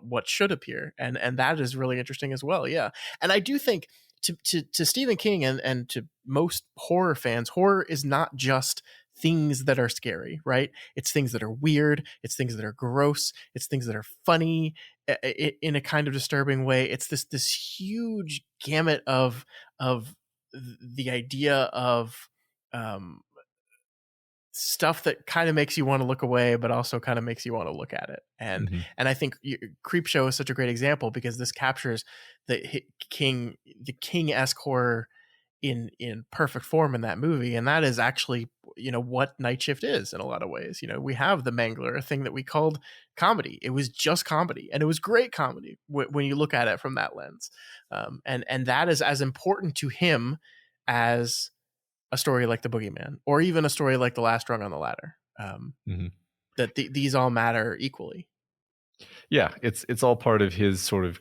what should appear, and that is really interesting as well. Yeah, and I do think to Stephen King and to most horror fans, horror is not just things that are scary, right? It's things that are weird, it's things that are gross, it's things that are funny in a kind of disturbing way. It's this huge gamut of the idea of stuff that kind of makes you want to look away, but also kind of makes you want to look at it. And Mm-hmm. and I think Creepshow is such a great example, because this captures the King-esque horror in perfect form in that movie. And that is actually what Night Shift is in a lot of ways. We have The Mangler, a thing that we called comedy. It was just comedy, and it was great comedy when you look at it from that lens. And that is as important to him as a story like The Boogeyman, or even a story like The Last Rung on the Ladder. Mm-hmm. That these all matter equally. Yeah, it's all part of his sort of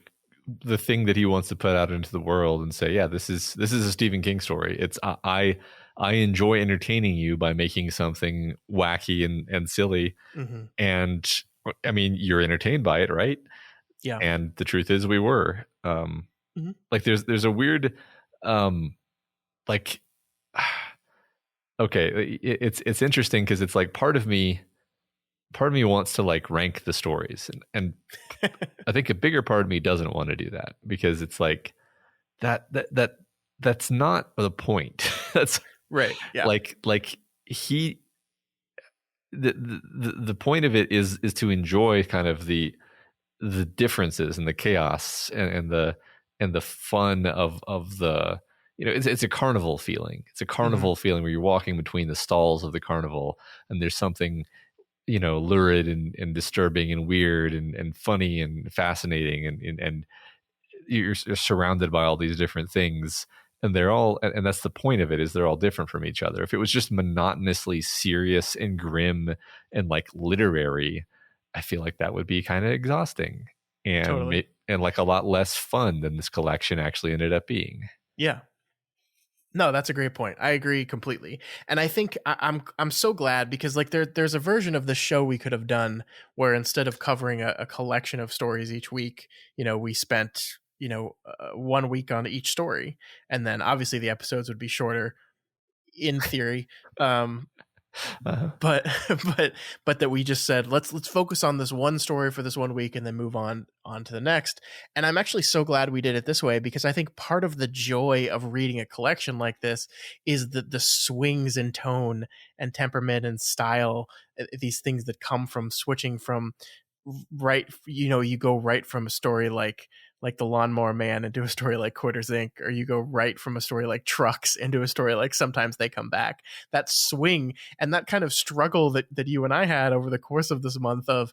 the thing that he wants to put out into the world and say, yeah, this is a Stephen King story. It's I enjoy entertaining you by making something wacky and silly. Mm-hmm. And I mean, you're entertained by it, right? Yeah. And the truth is we were. Mm-hmm. Like there's a weird like okay, it's interesting, because it's like part of me wants to like rank the stories, and I think a bigger part of me doesn't want to do that, because it's like that's not the point. That's right. Yeah. Like he the point of it is to enjoy kind of the differences and the chaos and the fun of the it's a carnival feeling. It's a carnival feeling where you're walking between the stalls of the carnival, and there's something lurid and disturbing and weird and funny and fascinating, and you're surrounded by all these different things, and they're all, and that's the point of it, is they're all different from each other. If it was just monotonously serious and grim and like literary, I feel like that would be kind of exhausting and Totally. and like a lot less fun than this collection actually ended up being. Yeah. No, that's a great point. I agree completely. And I think I'm so glad because like there's a version of the show we could have done where instead of covering a collection of stories each week, we spent 1 week on each story, and then obviously the episodes would be shorter in theory. Uh-huh. But but that we just said let's focus on this one story for this 1 week and then move on to the next. And I'm actually so glad we did it this way, because I think part of the joy of reading a collection like this is the swings in tone and temperament and style, these things that come from switching from you go right from a story like The Lawnmower Man into a story like Quarters Inc., or you go right from a story like Trucks into a story like Sometimes They Come Back. That swing and that kind of struggle that you and I had over the course of this month of,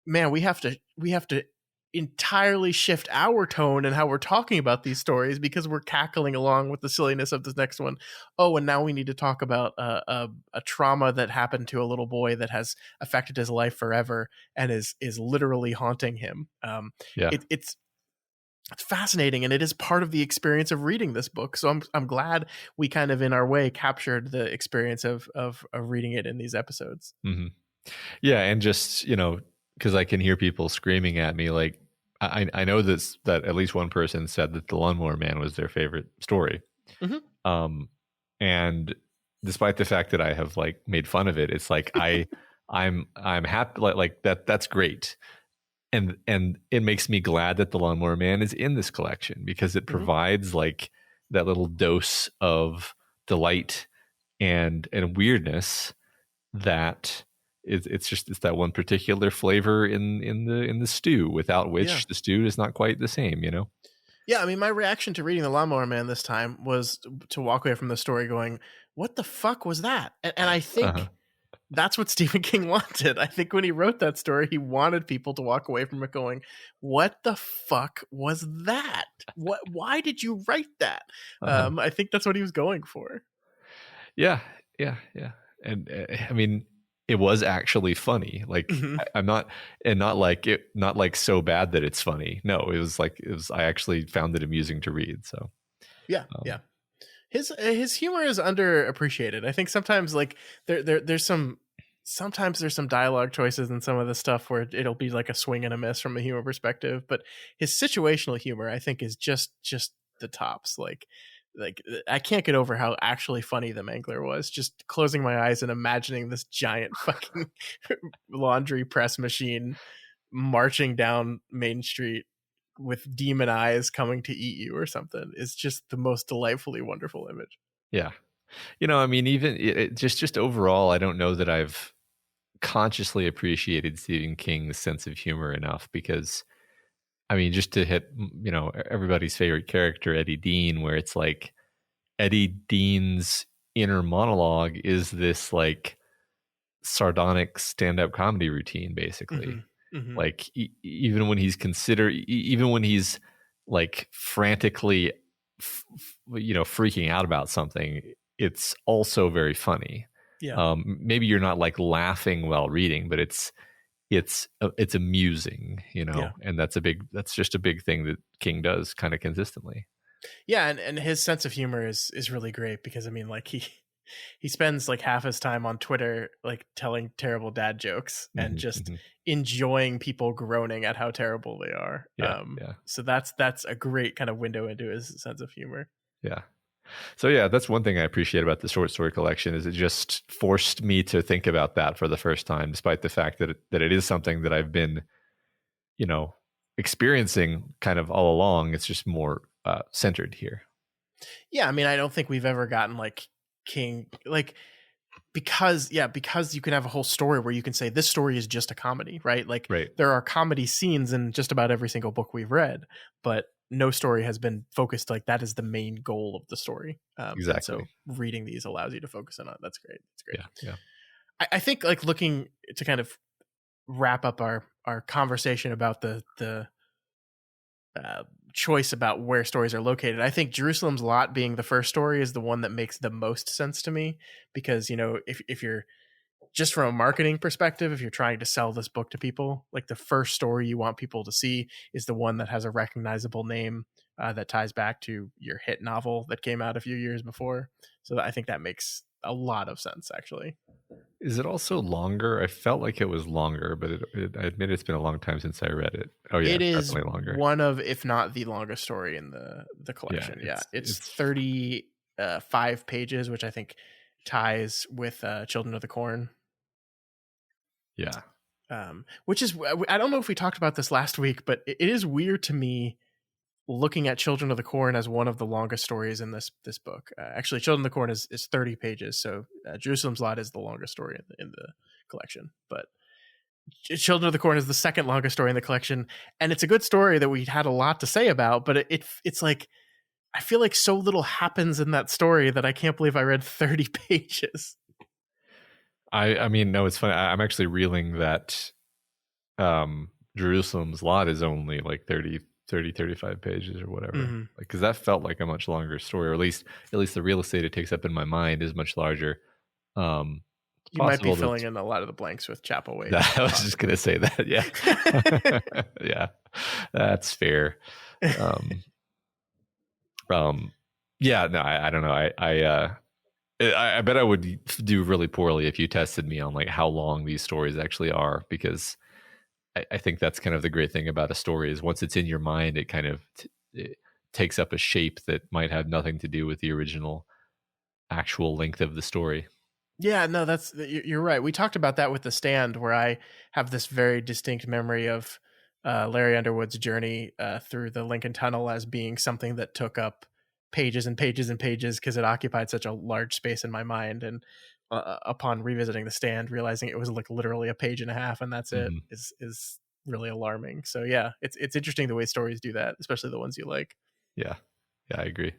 man, we have to entirely shift our tone and how we're talking about these stories because we're cackling along with the silliness of this next one. Oh, and now we need to talk about a trauma that happened to a little boy that has affected his life forever and is literally haunting him. Yeah. It's fascinating, and it is part of the experience of reading this book. So I'm glad we kind of in our way captured the experience of reading it in these episodes. Mm-hmm. Yeah, and just because I can hear people screaming at me, like I know that at least one person said that The Lawnmower Man was their favorite story. Mm-hmm. And despite the fact that I have like made fun of it, it's like I'm happy, like that's great. And it makes me glad that The Lawnmower Man is in this collection, because it provides like that little dose of delight and weirdness that it's that one particular flavor in the stew, without which the stew is not quite the same, Yeah, I mean, my reaction to reading The Lawnmower Man this time was to walk away from the story going, what the fuck was that? And I think that's what Stephen King wanted. I think when he wrote that story, he wanted people to walk away from it going, what the fuck was that? Why did you write that? I think that's what he was going for. Yeah. And I mean, it was actually funny. Like I'm not, and not like so bad that it's funny. No, it was I actually found it amusing to read. So yeah. His humor is underappreciated. I think sometimes like there's some dialogue choices in some of the stuff where it'll be like a swing and a miss from a humor perspective, but his situational humor I think is just the tops. Like I can't get over how actually funny the Mangler was. Just closing my eyes and imagining this giant fucking laundry press machine marching down Main Street with demon eyes coming to eat you or something is just the most delightfully wonderful image. Yeah. I mean, even just overall, I don't know that I've consciously appreciated Stephen King's sense of humor enough, because I mean, just to hit, everybody's favorite character, Eddie Dean, where it's like Eddie Dean's inner monologue is this like sardonic stand-up comedy routine, basically. Like even when he's like frantically, freaking out about something, it's also very funny. Yeah. Maybe you're not like laughing while reading, but it's amusing, and that's just a big thing that King does kind of consistently. Yeah, and his sense of humor is really great, because I mean, like he spends like half his time on Twitter like telling terrible dad jokes and just enjoying people groaning at how terrible they are. Yeah. So that's a great kind of window into his sense of humor. Yeah. So yeah, that's one thing I appreciate about the short story collection, is it just forced me to think about that for the first time, despite the fact that it is something that I've been, experiencing kind of all along. It's just more centered here. Yeah, I mean, I don't think we've ever gotten like King, like, because you can have a whole story where you can say this story is just a comedy, right? Like there are comedy scenes in just about every single book we've read, but no story has been focused like that is the main goal of the story. Exactly. So reading these allows you to focus on it. That's great. It's great. Yeah. I think like looking to kind of wrap up our conversation about the choice about where stories are located, I think Jerusalem's Lot being the first story is the one that makes the most sense to me, because if you're just from a marketing perspective, if you're trying to sell this book to people, like the first story you want people to see is the one that has a recognizable name, that ties back to your hit novel that came out a few years before. So I think that makes a lot of sense, actually. Is it also longer? I felt like it was longer, but I admit it's been a long time since I read it. Oh yeah, It it's is definitely longer. one of, if not the longest story in the Yeah, collection. Yeah, it's it's 35 pages, which I think ties with Children of the Corn. yeah. Which is, I don't know if we talked about this last week, but it is weird to me looking at Children of the Corn as one of the longest stories in this book. Actually, Children of the Corn is 30 pages, so Jerusalem's Lot is the longest story in the collection. But Children of the Corn is the second longest story in the collection, and it's a good story that we had a lot to say about. But it's like, I feel like so little happens in that story that I can't believe I read 30 pages. I mean, no, it's funny. I'm actually reeling that Jerusalem's Lot is only like 35 pages or whatever. Mm-hmm. Like, because that felt like a much longer story, or at least the real estate it takes up in my mind is much larger. You might be filling in a lot of the blanks with Chapel Waits. I was just gonna say that. Yeah, yeah, that's fair. Yeah, no, I don't know. I bet I would do really poorly if you tested me on like how long these stories actually are, because I think that's kind of the great thing about a story is once it's in your mind, it kind of it takes up a shape that might have nothing to do with the original actual length of the story. Yeah, no, you're right. We talked about that with The Stand, where I have this very distinct memory of Larry Underwood's journey through the Lincoln Tunnel as being something that took up pages and pages and pages because it occupied such a large space in my mind. And upon revisiting The Stand, realizing it was like literally a page and a half, and that's it, is really alarming. So yeah, it's interesting the way stories do that, especially the ones you like. Yeah, I agree.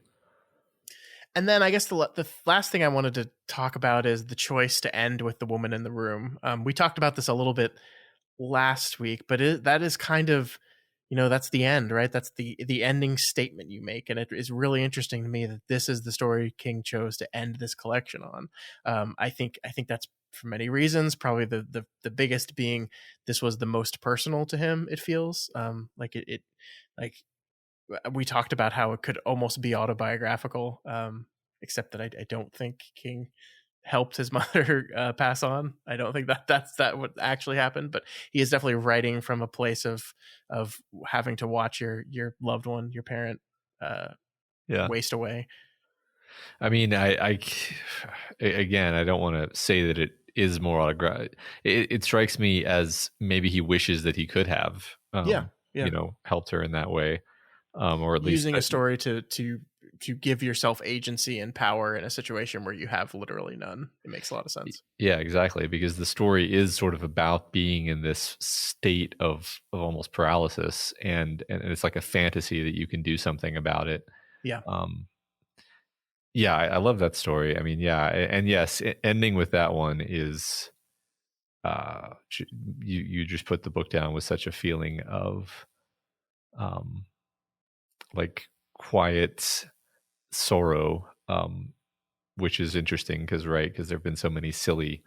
And then I guess the last thing I wanted to talk about is the choice to end with the woman in the room. We talked about this a little bit last week, but that is kind of, that's the end, right? That's the ending statement you make. And it is really interesting to me that this is the story King chose to end this collection on. I think that's for many reasons, probably the biggest being this was the most personal to him. It feels like like we talked about how it could almost be autobiographical, except that I don't think King helped his mother pass on. I don't think that's what actually happened, but he is definitely writing from a place of having to watch your loved one, your parent, waste away. I mean, again, I don't want to say that it is more autographic. It strikes me as maybe he wishes that he could have, helped her in that way. Or at least using a story to give yourself agency and power in a situation where you have literally none. It makes a lot of sense. Yeah, exactly. Because the story is sort of about being in this state of almost paralysis, and it's like a fantasy that you can do something about it. Yeah. Yeah, I love that story. I mean, yeah, and yes, ending with that one is, you just put the book down with such a feeling of, like quiet sorrow, which is interesting because there have been so many silly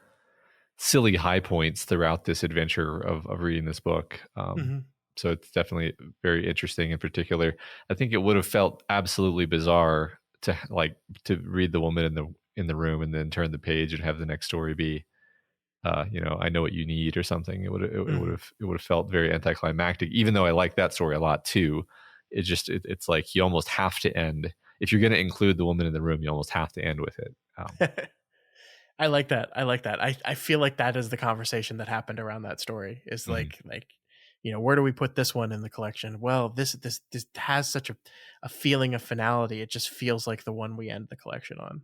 high points throughout this adventure of reading this book. So it's definitely very interesting. In particular, I think it would have felt absolutely bizarre to read the woman in the room and then turn the page and have the next story be, I know what you need or something. It would have felt very anticlimactic, even though I like that story a lot too. It's like you almost have to end, if you're going to include the woman in the room, you almost have to end with it. I like that. I feel like that is the conversation that happened around that story, is like, where do we put this one in the collection? Well, this has such a feeling of finality. It just feels like the one we end the collection on.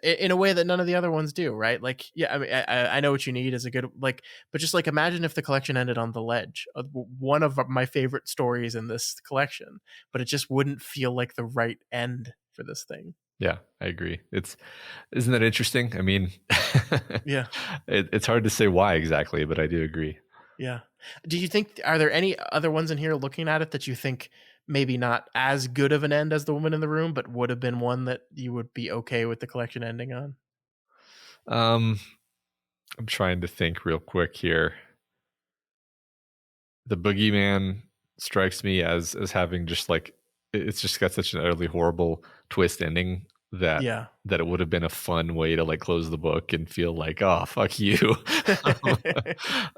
In a way that none of the other ones do, right? Like, yeah, I mean, I know what you need is a good, but just like imagine if the collection ended on The Ledge, one of my favorite stories in this collection, but it just wouldn't feel like the right end for this thing. Yeah, I agree. Isn't that interesting? I mean, yeah, it's hard to say why exactly, but I do agree. Yeah. Do you think, are there any other ones in here looking at it that you think maybe not as good of an end as the woman in the room, but would have been one that you would be okay with the collection ending on? I'm trying to think real quick here. The Boogeyman strikes me as having just like it's just got such an utterly horrible twist ending that Yeah. that it would have been a fun way to like close the book and feel like, oh, fuck you.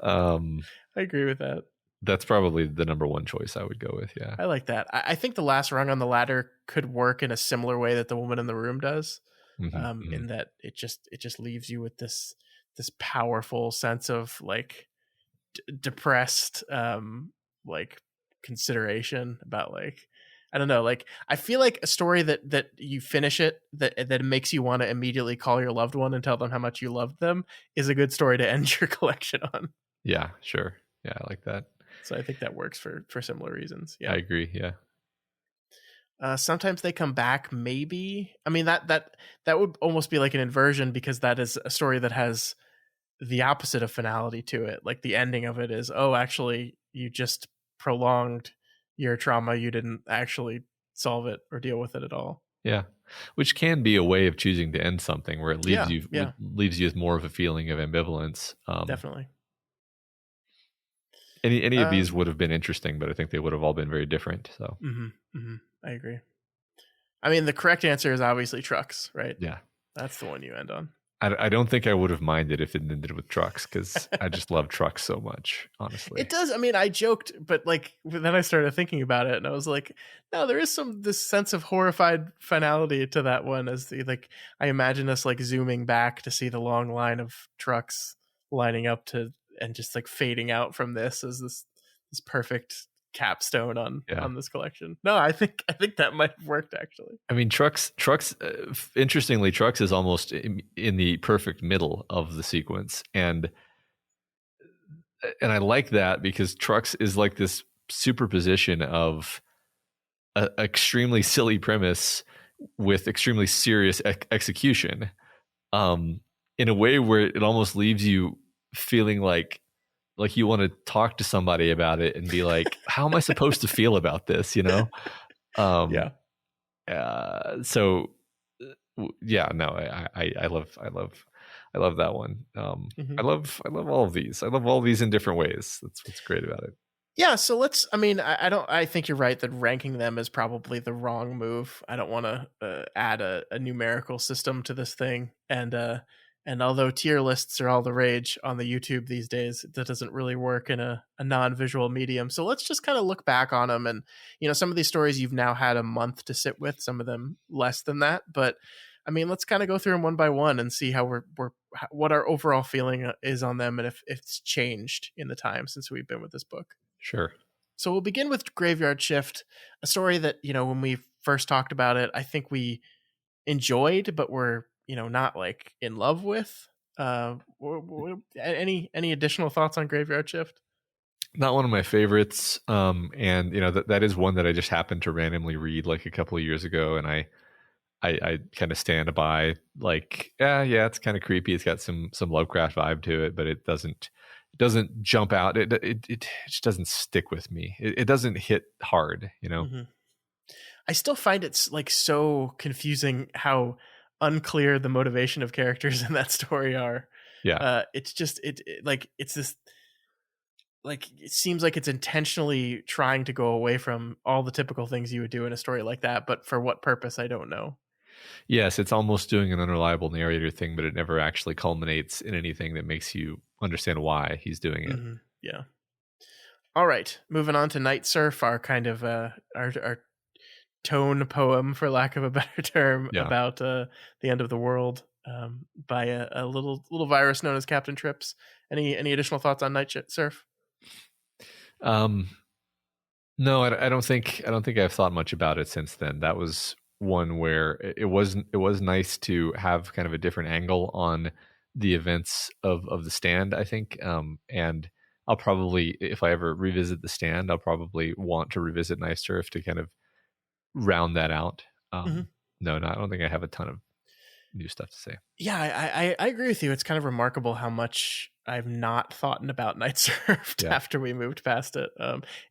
um, I agree with that. that's probably the number one choice I would go with. Yeah. I like that. I think the last rung on the ladder could work in a similar way that the woman in the room does, Mm-hmm. in that it just leaves you with this powerful sense of like depressed, like consideration about like, I don't know, like I feel like a story that you finish it that makes you want to immediately call your loved one and tell them how much you loved them is a good story to end your collection on. Yeah, sure. Yeah, I like that. So I think that works for similar reasons. I Yeah. agree. Yeah. Sometimes they come back. Maybe, I mean, that would almost be like an inversion, because that is a story that has the opposite of finality to it. Like the ending of it is, oh, actually, you just prolonged your trauma. You didn't actually solve it or deal with it at all. Yeah. Which can be a way of choosing to end something, where it leaves Yeah, you yeah, leaves you with more of a feeling of ambivalence. definitely. Any of these Um, would have been interesting, but I think they would have all been very different. So I agree. I mean, the correct answer is obviously trucks, right? yeah. That's the one you end on. I don't think I would have minded if it ended with trucks, because I just love trucks so much, honestly. It does. I mean, I joked, but like then I started thinking about it, and I was like, no, there is this sense of horrified finality to that one. As the like, I imagine us like zooming back to see the long line of trucks lining up to and just like fading out from this as this perfect capstone Yeah. on this collection. No, I think that might have worked actually. I mean, trucks. Interestingly, trucks is almost in the perfect middle of the sequence, and I like that, because trucks is like this superposition of an extremely silly premise with extremely serious execution, in a way where it almost leaves you feeling like you want to talk to somebody about it and be like, how am I supposed to feel about this, um Yeah. so yeah, no, I love that one. Hmm. I love all of these. I love all of these in different ways. That's what's great about it. Yeah, so I mean, I don't, I think you're right that ranking them is probably the wrong move. I don't want to add a numerical system to this thing. And although tier lists are all the rage on the YouTube these days, that doesn't really work in a non-visual medium. So let's just kind of look back on them. And, some of these stories you've now had a month to sit with, some of them less than that. But I mean, let's kind of go through them one by one and see how what our overall feeling is on them, and if it's changed in the time since we've been with this book. Sure. So we'll begin with Graveyard Shift, a story that, when we first talked about it, I think we enjoyed, but were, not like in love with. Any additional thoughts on Graveyard Shift? Not one of my favorites. And that is one that I just happened to randomly read like a couple of years ago, and I kind of stand by, like, yeah, it's kind of creepy. It's got some Lovecraft vibe to it, but it doesn't jump out. It just doesn't stick with me. It doesn't hit hard, Mm-hmm. I still find it's like so confusing how unclear the motivation of characters in that story are. Yeah. It's just like it's this, like it seems like it's intentionally trying to go away from all the typical things you would do in a story like that, but for what purpose I don't know. Yes, it's almost doing an unreliable narrator thing, but it never actually culminates in anything that makes you understand why he's doing it. Mm-hmm. Yeah. All right, moving on to Night Surf, our kind of our tone poem, for lack of a better term, Yeah. about the end of the world, by a little virus known as Captain Trips. Any additional thoughts on Night Surf? No, I don't think I've thought much about it since then. That was one where it was nice to have kind of a different angle on the events of the Stand, I think. And I'll probably, if I ever revisit the Stand, I'll probably want to revisit Night Surf to kind of round that out. Mm-hmm. No, I don't think I have a ton of new stuff to say. Yeah, I agree with you. It's kind of remarkable how much I've not thought about Night Surfed after we moved past it.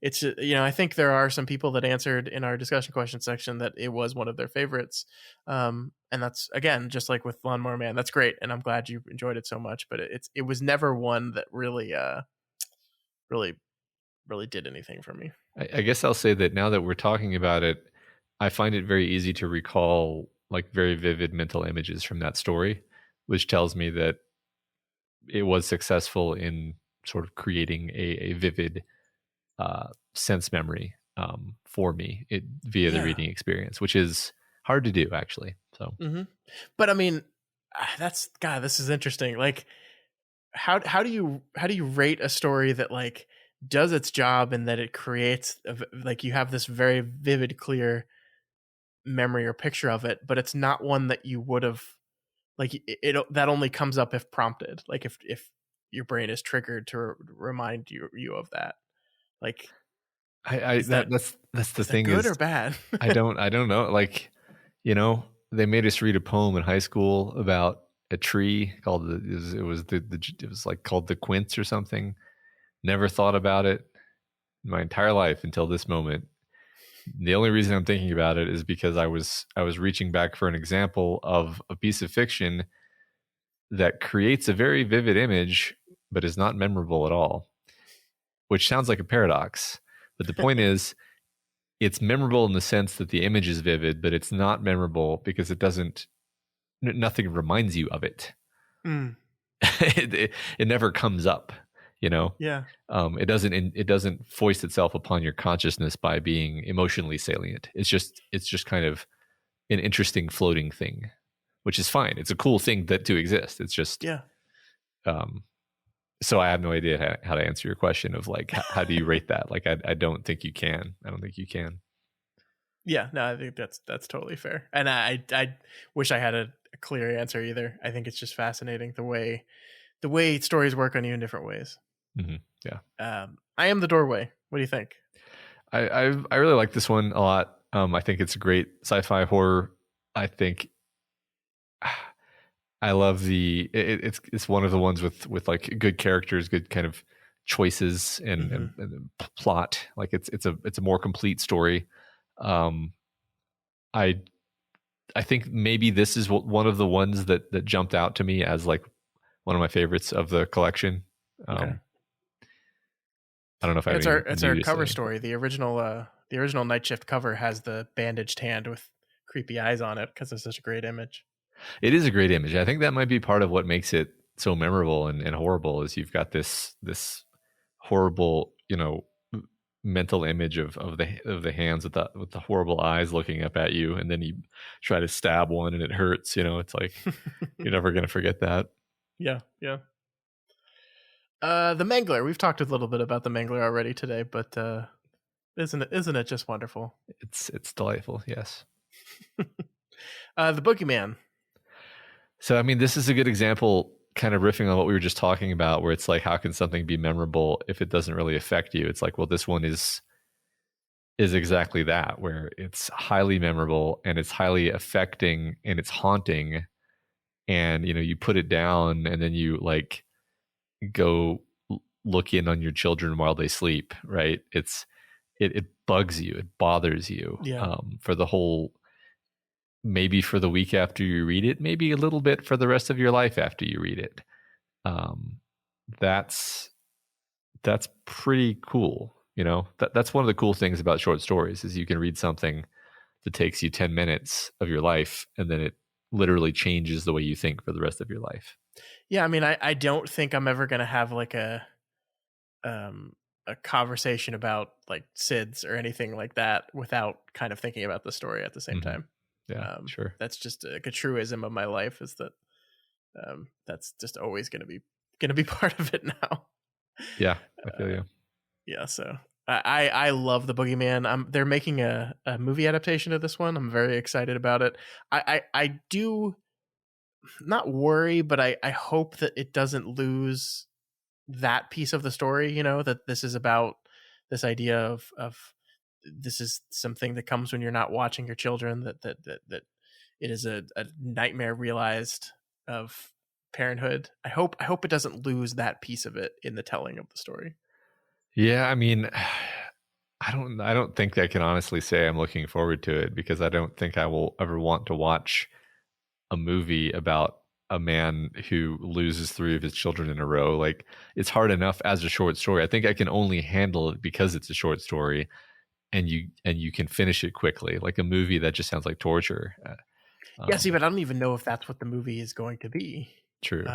It's I think there are some people that answered in our discussion question section that it was one of their favorites. And that's, again, just like with Lawnmower Man, that's great, and I'm glad you enjoyed it so much. But it was never one that really really did anything for me. I guess I'll say that now that we're talking about it, I find it very easy to recall like very vivid mental images from that story, which tells me that it was successful in sort of creating a vivid sense memory for me via the Yeah. reading experience, which is hard to do actually. So Hmm. But I mean, that's God. This is interesting. Like, how do you rate a story that like does its job and that it creates like you have this very vivid, clear memory or picture of it, but it's not one that you would have like that only comes up if prompted. Like if your brain is triggered to remind you of that. Like, I is that that's the is that thing good is or bad? I don't know. Like, you know, they made us read a poem in high school about a tree called it was like called the quince or something. Never thought about it in my entire life until this moment. The only reason I'm thinking about it is because I was reaching back for an example of a piece of fiction that creates a very vivid image but is not memorable at all, which sounds like a paradox. But the point is it's memorable in the sense that the image is vivid, but it's not memorable because it doesn't nothing reminds you of it. Mm, It never comes up, you know. yeah. It doesn't foist itself upon your consciousness by being emotionally salient. It's just kind of an interesting floating thing, which is fine. It's a cool thing that to exist. It's just Yeah. um, so I have no idea how to answer your question of like how do you rate that? Like I don't think you can. I don't think you can. Yeah, no, I think that's totally fair. And I wish I had a clear answer either. I think it's just fascinating the way stories work on you in different ways. Hmm. Yeah, I Am the Doorway. What do you think? I really like this one a lot. I think it's a great sci-fi horror. I think I love it's one of the ones with like good characters, good kind of choices and plot. Like it's a more complete story. Um, I I think maybe this is one of the ones that jumped out to me as like one of my favorites of the collection. Okay. Um, I don't know if I Yeah, have anything it's new our to cover say. story. The original Night Shift cover has the bandaged hand with creepy eyes on it because it's such a great image. It is a great image. I think that might be part of what makes it so memorable and horrible is you've got this horrible, you know, mental image of the hands with the horrible eyes looking up at you, and then you try to stab one and it hurts. You know, it's like you're never gonna forget that. Yeah, yeah. The Mangler. We've talked a little bit about the Mangler already today, but isn't it just wonderful? It's delightful. Yes. The Boogeyman. So I mean, this is a good example, kind of riffing on what we were just talking about, where it's like, how can something be memorable if it doesn't really affect you? It's like, well, this one is exactly that, where it's highly memorable and it's highly affecting and it's haunting, and you know, you put it down and then you like go look in on your children while they sleep, right? It bugs you, it bothers you Yeah. for the whole, maybe for the week after you read it, maybe a little bit for the rest of your life after you read it. um, that's pretty cool. You know, that's one of the cool things about short stories is you can read something that takes you 10 minutes of your life and then it literally changes the way you think for the rest of your life. Yeah, I mean, I don't think I'm ever gonna have like um a conversation about like SIDS or anything like that without kind of thinking about the story at the same Hmm. time. Yeah, sure. That's just like a truism of my life is that that's just always gonna be part of it now. Yeah, I feel Uh, you. yeah, so I love the Boogeyman. They're making a movie adaptation of this one. I'm very excited about it. I do not worry, but I hope that it doesn't lose that piece of the story. You know, that this is about this idea of this is something that comes when you're not watching your children. That it is a nightmare realized of parenthood. I hope it doesn't lose that piece of it in the telling of the story. Yeah, I mean, I don't think I can honestly say I'm looking forward to it because I don't think I will ever want to watch a movie about a man who loses three of his children in a row. Like, it's hard enough as a short story. I think I can only handle it because it's a short story. you can finish it quickly. Like a movie that just sounds like torture. Yeah, see, but I don't even know if that's what the movie is going to be. True.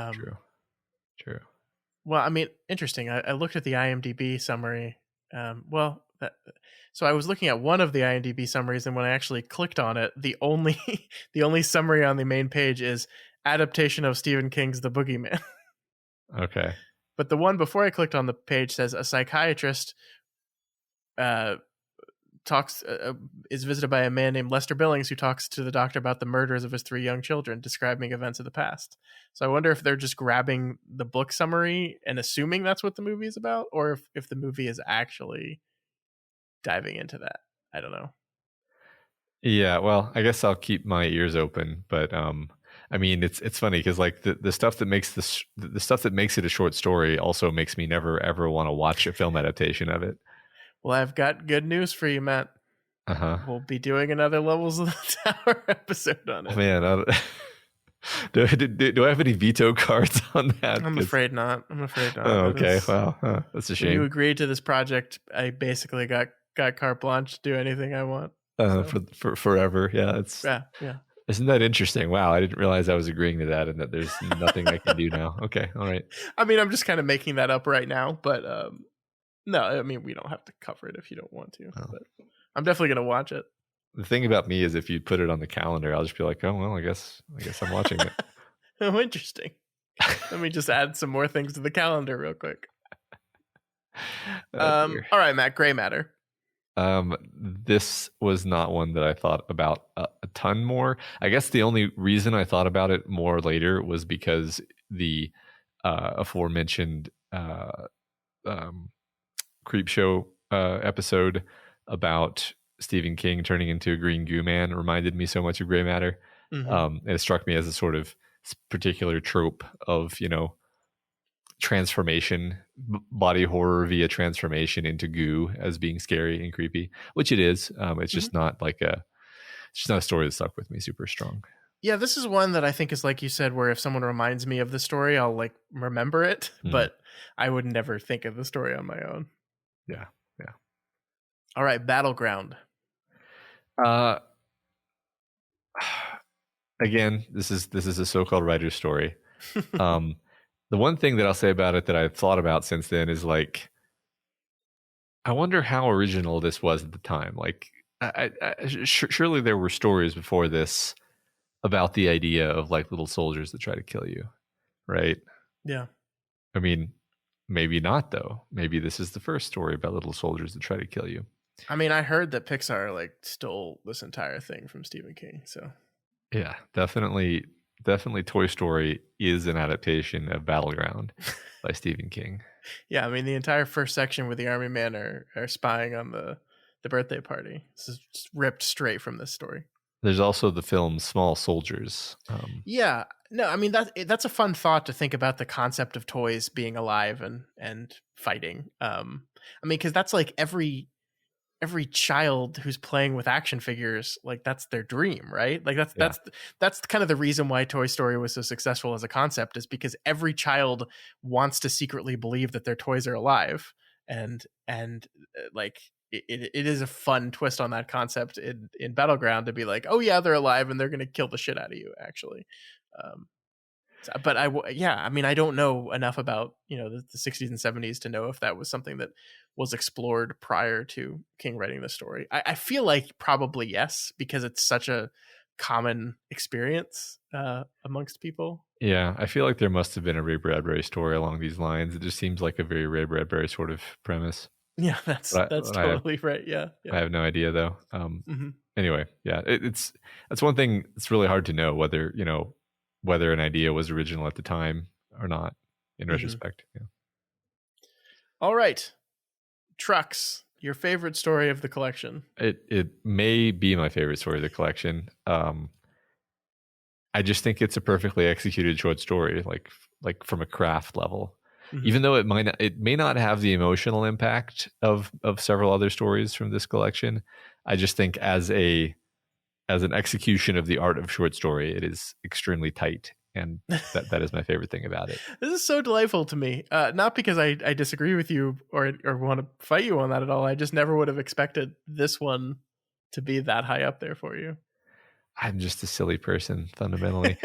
Well, I mean, interesting. I looked at the IMDb summary. So I was looking at one of the IMDb summaries, and when I actually clicked on it, the only the only summary on the main page is adaptation of Stephen King's The Boogeyman. Okay. But the one before I clicked on the page says a psychiatrist is visited by a man named Lester Billings, who talks to the doctor about the murders of his 3 young children, describing events of the past. So I wonder if they're just grabbing the book summary and assuming that's what the movie is about, or if the movie is actually diving into that. I don't know. Yeah, well, I guess I'll keep my ears open, but I mean, it's funny because like the stuff that makes the stuff that makes it a short story also makes me never ever want to watch a film adaptation of it. Well, I've got good news for you, Matt. We'll be doing another Levels of the Tower episode on it. Oh, man, do I have any veto cards on that? I'm afraid not. Oh, okay. Wow, that's a shame. When you agreed to this project, I basically got carte blanche to do anything I want. For forever. Yeah, yeah. Isn't that interesting? Wow, I didn't realize I was agreeing to that, and that there's nothing I can do now. Okay, all right. I mean, I'm just kind of making that up right now, but no, I mean, we don't have to cover it if you don't want to. Oh. But I'm definitely gonna watch it. The thing about me is, if you put it on the calendar, I'll just be like, oh well, I guess I'm watching it. Oh, interesting. Let me just add some more things to the calendar real quick. All right, Matt. Gray Matter. This was not one that I thought about a ton more. I guess the only reason I thought about it more later was because the aforementioned Creepshow episode about Stephen King turning into a green goo man reminded me so much of Gray Matter. Mm-hmm. It struck me as a sort of particular trope of, transformation, body horror via transformation into goo as being scary and creepy, which it is. It's just not like it's just not a story that stuck with me super strong. Yeah, this is one that I think is like you said, where if someone reminds me of the story, I'll like remember it, but I would never think of the story on my own. Yeah. All right, Battleground. Again, this is a so-called writer's story. The one thing that I'll say about it that I've thought about since then is like, I wonder how original this was at the time. Like, surely there were stories before this about the idea of like little soldiers that try to kill you, right? Yeah. I mean, maybe not though. Maybe this is the first story about little soldiers that try to kill you. I mean, I heard that Pixar like stole this entire thing from Stephen King. So yeah, definitely Toy Story is an adaptation of Battleground by Stephen King. Yeah, I mean, the entire first section where the army men are spying on the birthday party. This is just ripped straight from this story. There's also the film Small Soldiers. Yeah. No, I mean, that's a fun thought to think about, the concept of toys being alive and fighting. I mean, because that's like every child who's playing with action figures, like that's their dream, right? Like that's kind of the reason why Toy Story was so successful as a concept, is because every child wants to secretly believe that their toys are alive, and like it is a fun twist on that concept in Battleground to be like, oh yeah, they're alive and they're going to kill the shit out of you, actually. But I mean, I don't know enough about, the 60s and 70s to know if that was something that was explored prior to King writing the story. I feel like probably yes, because it's such a common experience amongst people. Yeah, I feel like there must have been a Ray Bradbury story along these lines. It just seems like a very Ray Bradbury sort of premise. Yeah, that's totally right. Yeah. I have no idea though. Anyway, yeah, that's one thing. It's really hard to know whether an idea was original at the time or not in retrospect. Yeah. All right. Trucks, your favorite story of the collection. It may be my favorite story of the collection. I just think it's a perfectly executed short story, like from a craft level. Even though it may not have the emotional impact of several other stories from this collection, I just think as an execution of the art of short story, it is extremely tight and that is my favorite thing about it. This is so delightful to me. Not because I disagree with you or want to fight you on that at all. I just never would have expected this one to be that high up there for you. I'm just a silly person fundamentally.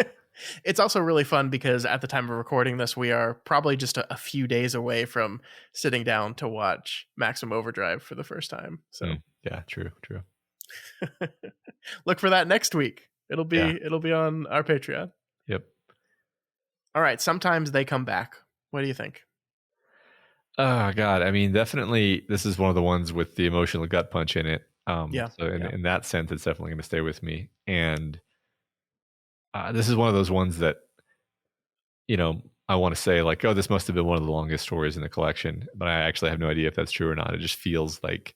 It's also really fun because at the time of recording this, we are probably just a few days away from sitting down to watch Maximum Overdrive for the first time. So yeah, true. Look for that next week. It'll be on our Patreon. Yep. All right. Sometimes they come back. What do you think? Oh God. I mean, definitely this is one of the ones with the emotional gut punch in it. So in that sense, it's definitely going to stay with me. And this is one of those ones that, I want to say like, oh, this must have been one of the longest stories in the collection, but I actually have no idea if that's true or not. It just feels like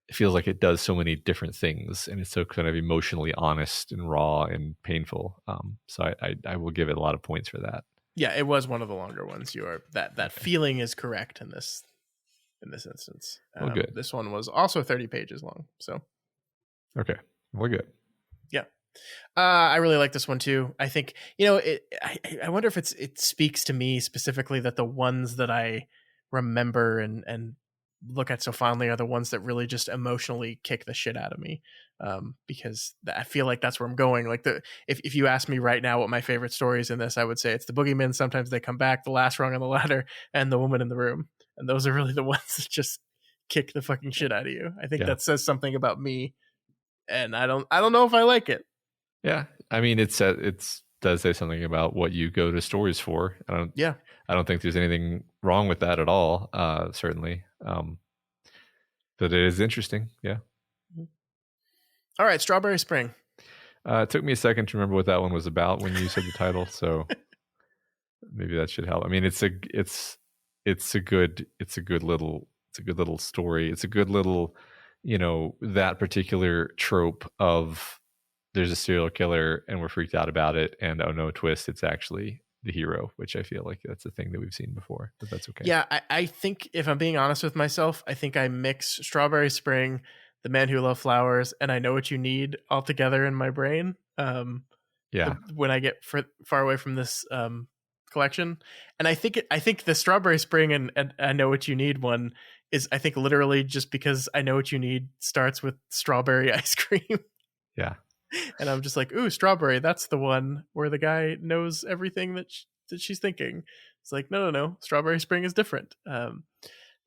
it does so many different things, and it's so kind of emotionally honest and raw and painful. So I will give it a lot of points for that. Yeah, it was one of the longer ones. That feeling is correct in this instance. Good. This one was also 30 pages long. So okay, well, good. Yeah. I really like this one too. I think, I wonder if it speaks to me specifically that the ones that I remember and look at so fondly are the ones that really just emotionally kick the shit out of me. Because I feel like that's where I'm going. Like if you ask me right now what my favorite story is in this, I would say it's the Boogeymen, Sometimes They Come Back, The Last Rung on the Ladder, and The Woman in the Room. And those are really the ones that just kick the fucking shit out of you. I think that says something about me, and I don't know if I like it. Yeah, I mean, it does say something about what you go to stories for. I don't think there's anything wrong with that at all. Certainly, but it is interesting. Yeah. All right, Strawberry Spring. It took me a second to remember what that one was about when you said the title, so maybe that should help. I mean, it's a good little story. It's a good little, that particular trope of there's a serial killer and we're freaked out about it, and oh no, twist, it's actually the hero, which I feel like that's a thing that we've seen before, but that's okay. Yeah, I think if I'm being honest with myself, I think I mix Strawberry Spring, The Man Who Loved Flowers, and I Know What You Need all together in my brain. When I get far away from this collection, and I think the Strawberry Spring and I Know What You Need one is, I think, literally just because I Know What You Need starts with strawberry ice cream. Yeah. And I'm just like, ooh, strawberry. That's the one where the guy knows everything that she's thinking. It's like, no. Strawberry Spring is different. No,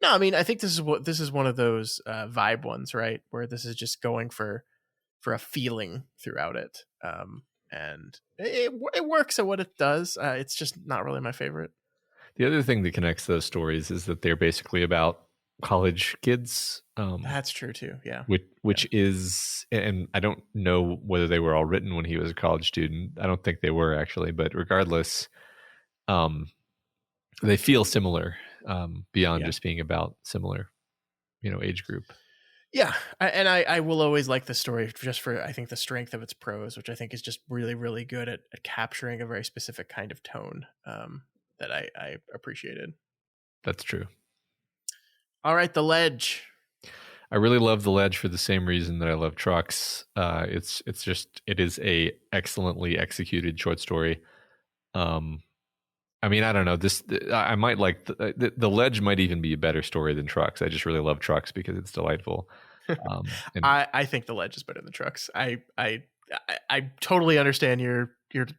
I mean, I think this is one of those vibe ones, right? Where this is just going for a feeling throughout it. And it works at what it does. It's just not really my favorite. The other thing that connects those stories is that they're basically about college kids. That's true too. Yeah. Which is, and I don't know whether they were all written when he was a college student. I don't think they were actually, but regardless, they feel similar beyond just being about similar, age group. Yeah, I will always like this story just for, I think, the strength of its prose, which I think is just really, really good at capturing a very specific kind of tone that I appreciated. That's true. All right, The Ledge. I really love The Ledge for the same reason that I love Trucks. It is a excellently executed short story. I mean, I don't know. I might like the Ledge might even be a better story than Trucks. I just really love Trucks because it's delightful. I think The Ledge is better than Trucks. I totally understand your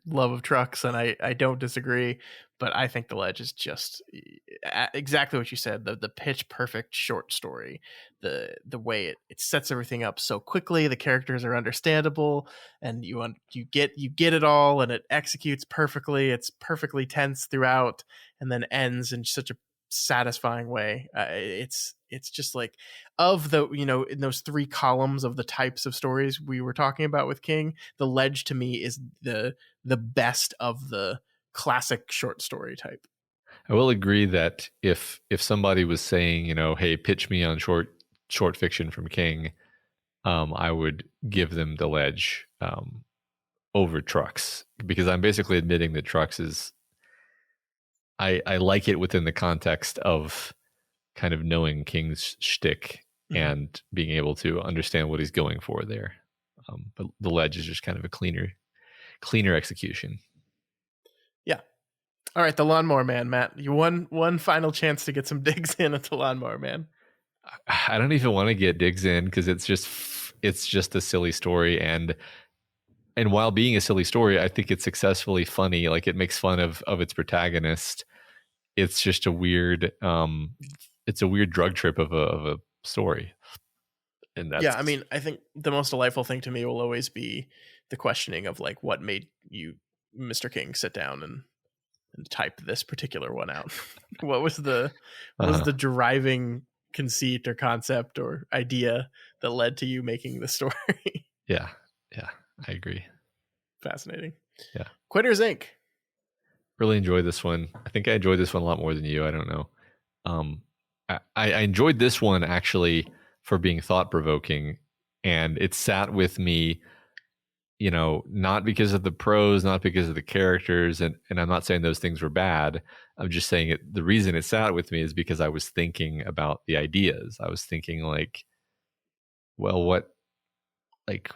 love of Trucks, and I don't disagree, but I think The Ledge is just exactly what you said. The pitch perfect short story, the way it sets everything up so quickly, the characters are understandable, and you get it all, and it executes perfectly. It's perfectly tense throughout, and then ends in such a satisfying way. It's just like, of the, in those 3 columns of the types of stories we were talking about with King, The Ledge to me is the best of the classic short story type. I will agree that if somebody was saying, hey, pitch me on short fiction from King, I would give them The Ledge over Trucks, because I'm basically admitting that Trucks is, I like it within the context of kind of knowing King's shtick and being able to understand what he's going for there. But The Ledge is just kind of a cleaner execution. All right, the Lawnmower Man, Matt. You one final chance to get some digs in at the Lawnmower Man. I don't even want to get digs in because it's just a silly story, and while being a silly story, I think it's successfully funny. Like it makes fun of its protagonist. It's just a weird it's a weird drug trip of a story. And Yeah, that's I mean, I think the most delightful thing to me will always be the questioning of like what made you, Mr. King, sit down and type this particular one out. What was the driving conceit or concept or idea that led to you making the story? yeah, I agree. Fascinating. Yeah. Quitters Inc. Really enjoyed this one. I think I enjoyed this one a lot more than you. I don't know. I enjoyed this one actually for being thought provoking, and it sat with me, not because of the prose, not because of the characters, and I'm not saying those things were bad. I'm just saying the reason it sat with me is because I was thinking about the ideas. I was thinking like, well, what, like,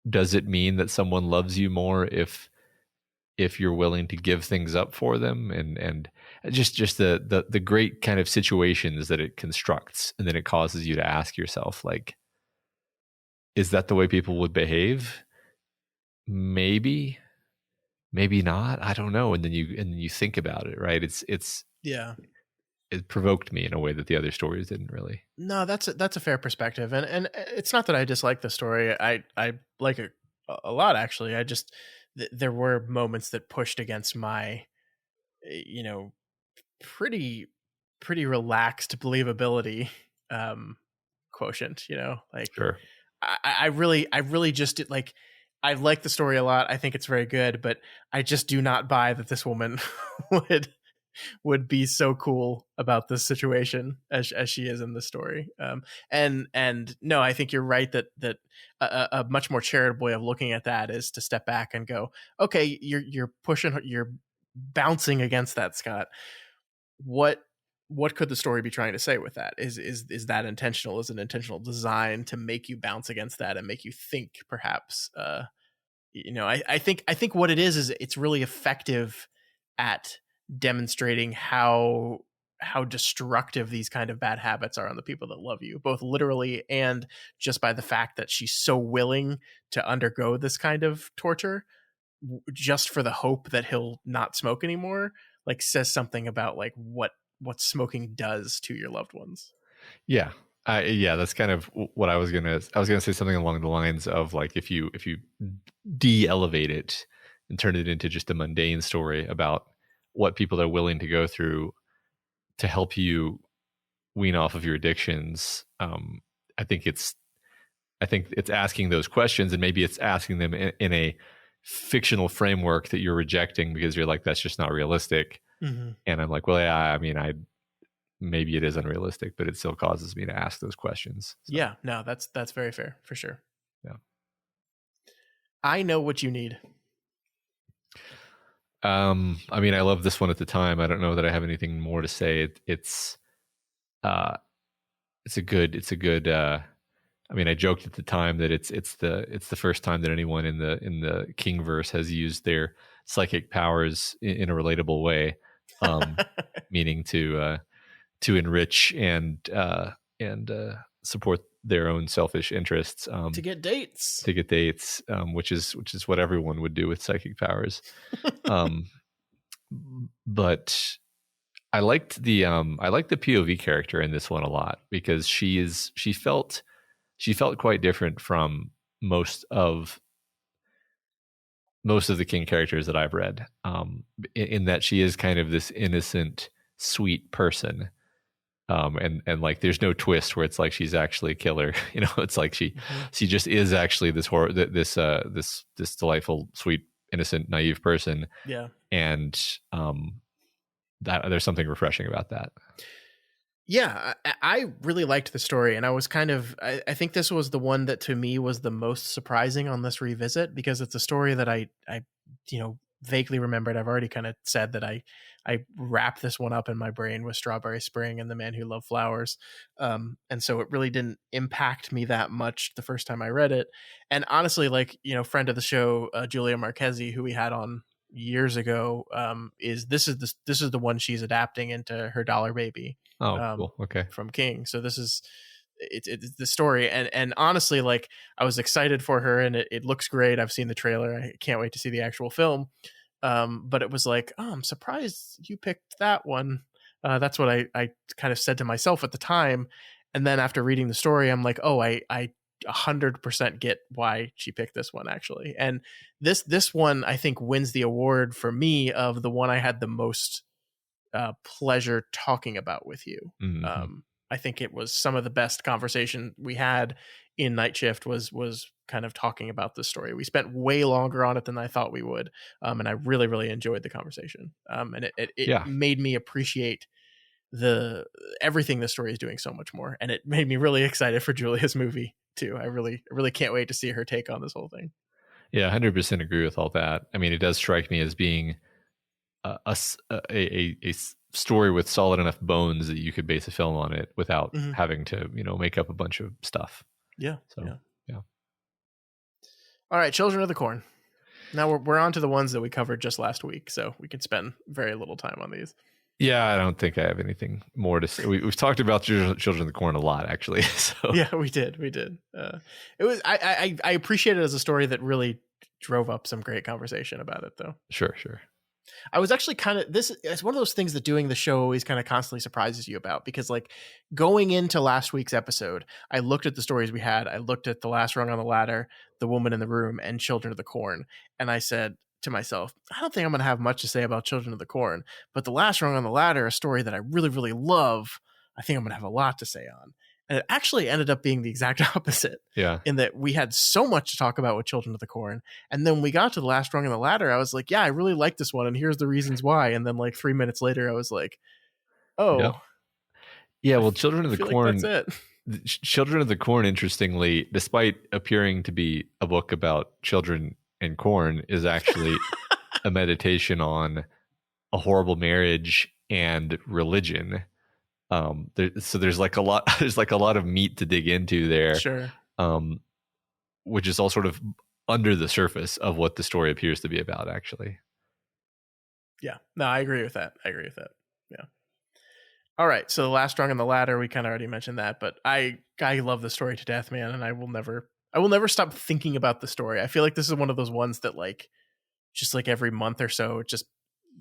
does it mean that someone loves you more if you're willing to give things up for them, and just the great kind of situations that it constructs, and then it causes you to ask yourself, like, is that the way people would behave? Maybe not, I don't know. And then you think about it, right? Yeah. It provoked me in a way that the other stories didn't really. No, that's a fair perspective, and it's not that I dislike the story. I like it a lot, actually. I just there were moments that pushed against my, you know, pretty relaxed believability quotient. Like Sure. I really just like, I like the story a lot. I think it's very good, but I just do not buy that this woman would be so cool about this situation as she is in the story. And no, I think you're right that a much more charitable way of looking at that is to step back and go, okay, you're pushing, you're bouncing against that, Scott. What could the story be trying to say with that? Is that intentional? Is an intentional design to make you bounce against that and make you think, perhaps? I think what it is it's really effective at demonstrating how destructive these kind of bad habits are on the people that love you, both literally and just by the fact that she's so willing to undergo this kind of torture just for the hope that he'll not smoke anymore, like says something about like what smoking does to your loved ones. Yeah. Yeah, that's kind of what I was gonna say, something along the lines of like, if you de-elevate it and turn it into just a mundane story about what people are willing to go through to help you wean off of your addictions, I think it's asking those questions, and maybe it's asking them in a fictional framework that you're rejecting because you're like, that's just not realistic. Mm-hmm. And I'm like, well, yeah, I mean, maybe it is unrealistic, but it still causes me to ask those questions. So. Yeah, no, that's very fair, for sure. Yeah. I Know What You Need. I mean, I love this one at the time. I don't know that I have anything more to say. It's a good. I mean, I joked at the time that it's the first time that anyone in the Kingverse has used their psychic powers in a relatable way, meaning to enrich and support their own selfish interests, to get dates, which is what everyone would do with psychic powers. But I liked the POV character in this one a lot, because she felt quite different from most of the King characters that I've read, in that she is kind of this innocent, sweet person. And like, there's no twist where it's like she's actually a killer. It's like she just is actually this delightful, sweet, innocent, naive person. Yeah. And that there's something refreshing about that. Yeah, I really liked the story, and I was I think this was the one that to me was the most surprising on this revisit, because it's a story that I vaguely remembered. I've already kind of said that I wrapped this one up in my brain with Strawberry Spring and The Man Who Loved Flowers, and so it really didn't impact me that much the first time I read it. And honestly, like, friend of the show, Julia Marquezi, who we had on years ago is this is the one she's adapting into her Dollar Baby Oh, cool. Okay. from King. So this is it's the story, and honestly, like, I was excited for her, and it looks great. I've seen the trailer. I can't wait to see the actual film. But it was like, oh, I'm surprised you picked that one. That's what I kind of said to myself at the time. And then after reading the story, I'm like, oh, I 100% get why she picked this one, actually. And this one, I think, wins the award for me of the one I had the most pleasure talking about with you. Mm-hmm. I think it was some of the best conversation we had in Night Shift was kind of talking about this story. We spent way longer on it than I thought we would. And I really, really enjoyed the conversation. And it Yeah. made me appreciate everything the story is doing so much more. And it made me really excited for Julia's movie too. I really can't wait to see her take on this whole thing. Yeah, 100% agree with all that. I mean, it does strike me as being a story with solid enough bones that you could base a film on it without having to, make up a bunch of stuff. Yeah. So, yeah. All right, Children of the Corn. Now we're on to the ones that we covered just last week, so we can spend very little time on these. Yeah, I don't think I have anything more to say. We've talked about Children of the Corn a lot, actually. So yeah, we did. It was I appreciate it as a story that really drove up some great conversation about it, though. Sure. I was actually it's one of those things that doing the show always kind of constantly surprises you about, because like going into last week's episode, I looked at the stories we had. I looked at The Last Rung on the Ladder, The Woman in the Room, and Children of the Corn. And I said to myself, I don't think I'm going to have much to say about Children of the Corn, but The Last Rung on the Ladder, a story that I really, really love, I think I'm going to have a lot to say on. And it actually ended up being the exact opposite. Yeah. In that we had so much to talk about with Children of the Corn. And then when we got to The Last Rung on the Ladder, I was like, yeah, I really like this one. And here's the reasons why. And then like 3 minutes later, I was like, oh. Yeah, well, Children of the Corn. Like that's it. Children of the Corn, interestingly, despite appearing to be a book about children and corn, is actually a meditation on a horrible marriage and religion. So there's like a lot of meat to dig into there. Sure. Which is all sort of under the surface of what the story appears to be about, actually. Yeah. No, I agree with that. Yeah. All right. So The Last Rung on the Ladder, we kind of already mentioned that, but I love the story to death, man, and I will never stop thinking about the story. I feel like this is one of those ones that like just like every month or so, just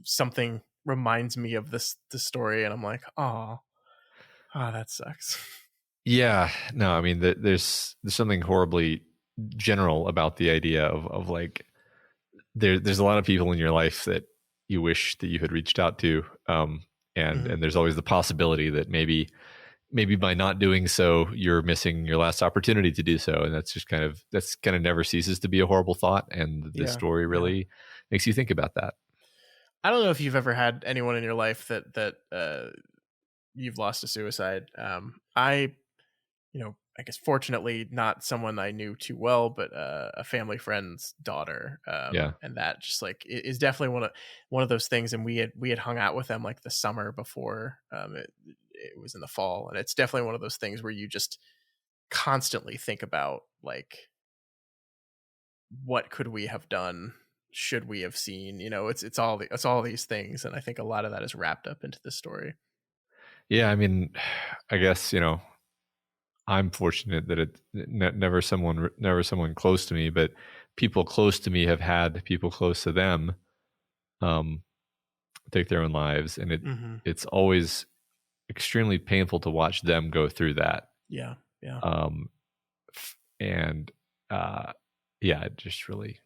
something reminds me of this story, and I'm like, oh, that sucks. Yeah, no, I mean, there's something horribly general about the idea of like there's a lot of people in your life that you wish that you had reached out to, and there's always the possibility that maybe by not doing so, you're missing your last opportunity to do so, and that's kind of never ceases to be a horrible thought, and this story really makes you think about that. I don't know if you've ever had anyone in your life that you've lost to suicide. I guess fortunately not someone I knew too well, but a family friend's daughter. And that just like is definitely one of those things. And we had hung out with them like the summer before. It was in the fall, and it's definitely one of those things where you just constantly think about like, what could we have done? Should we have seen? It's all these things, and I think a lot of that is wrapped up into this story. Yeah, I mean, I guess I'm fortunate that it never someone close to me, but people close to me have had people close to them take their own lives, and it's always extremely painful to watch them go through that. Yeah. It just really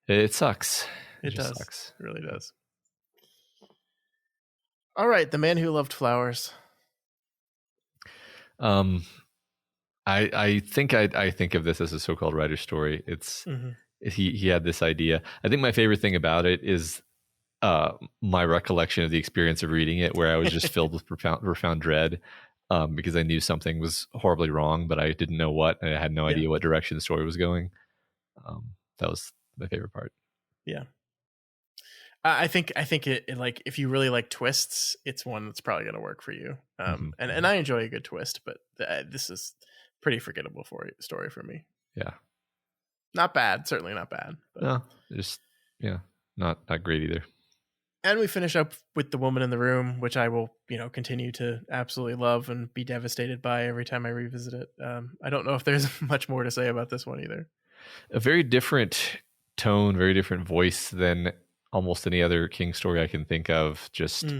it sucks. It does. Sucks. It really does. All right, The Man Who Loved Flowers. I think I think of this as a so-called writer's story. It's he had this idea. I think my favorite thing about it is my recollection of the experience of reading it, where I was just filled with profound dread, because I knew something was horribly wrong, but I didn't know what, and I had no idea what direction the story was going. That was my favorite part. Yeah. I think it like, if you really like twists, it's one that's probably going to work for you. And I enjoy a good twist, but this is pretty forgettable story for me. Yeah. Not bad. Certainly not bad. But. No, just, yeah. not great either. And we finish up with The Woman in the Room, which I will, continue to absolutely love and be devastated by every time I revisit it. I don't know if there's much more to say about this one either. A very different tone, very different voice than almost any other King story I can think of. Just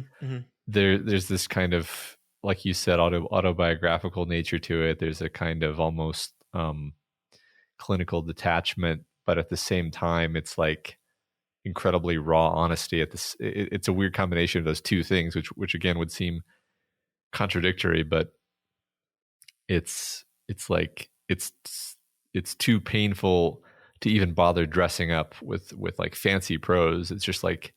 there's this kind of, like you said, autobiographical nature to it. There's a kind of almost clinical detachment, but at the same time, it's like incredibly raw honesty. It's a weird combination of those two things, which again would seem contradictory, but it's like it's too painful to even bother dressing up with like fancy prose. It's just like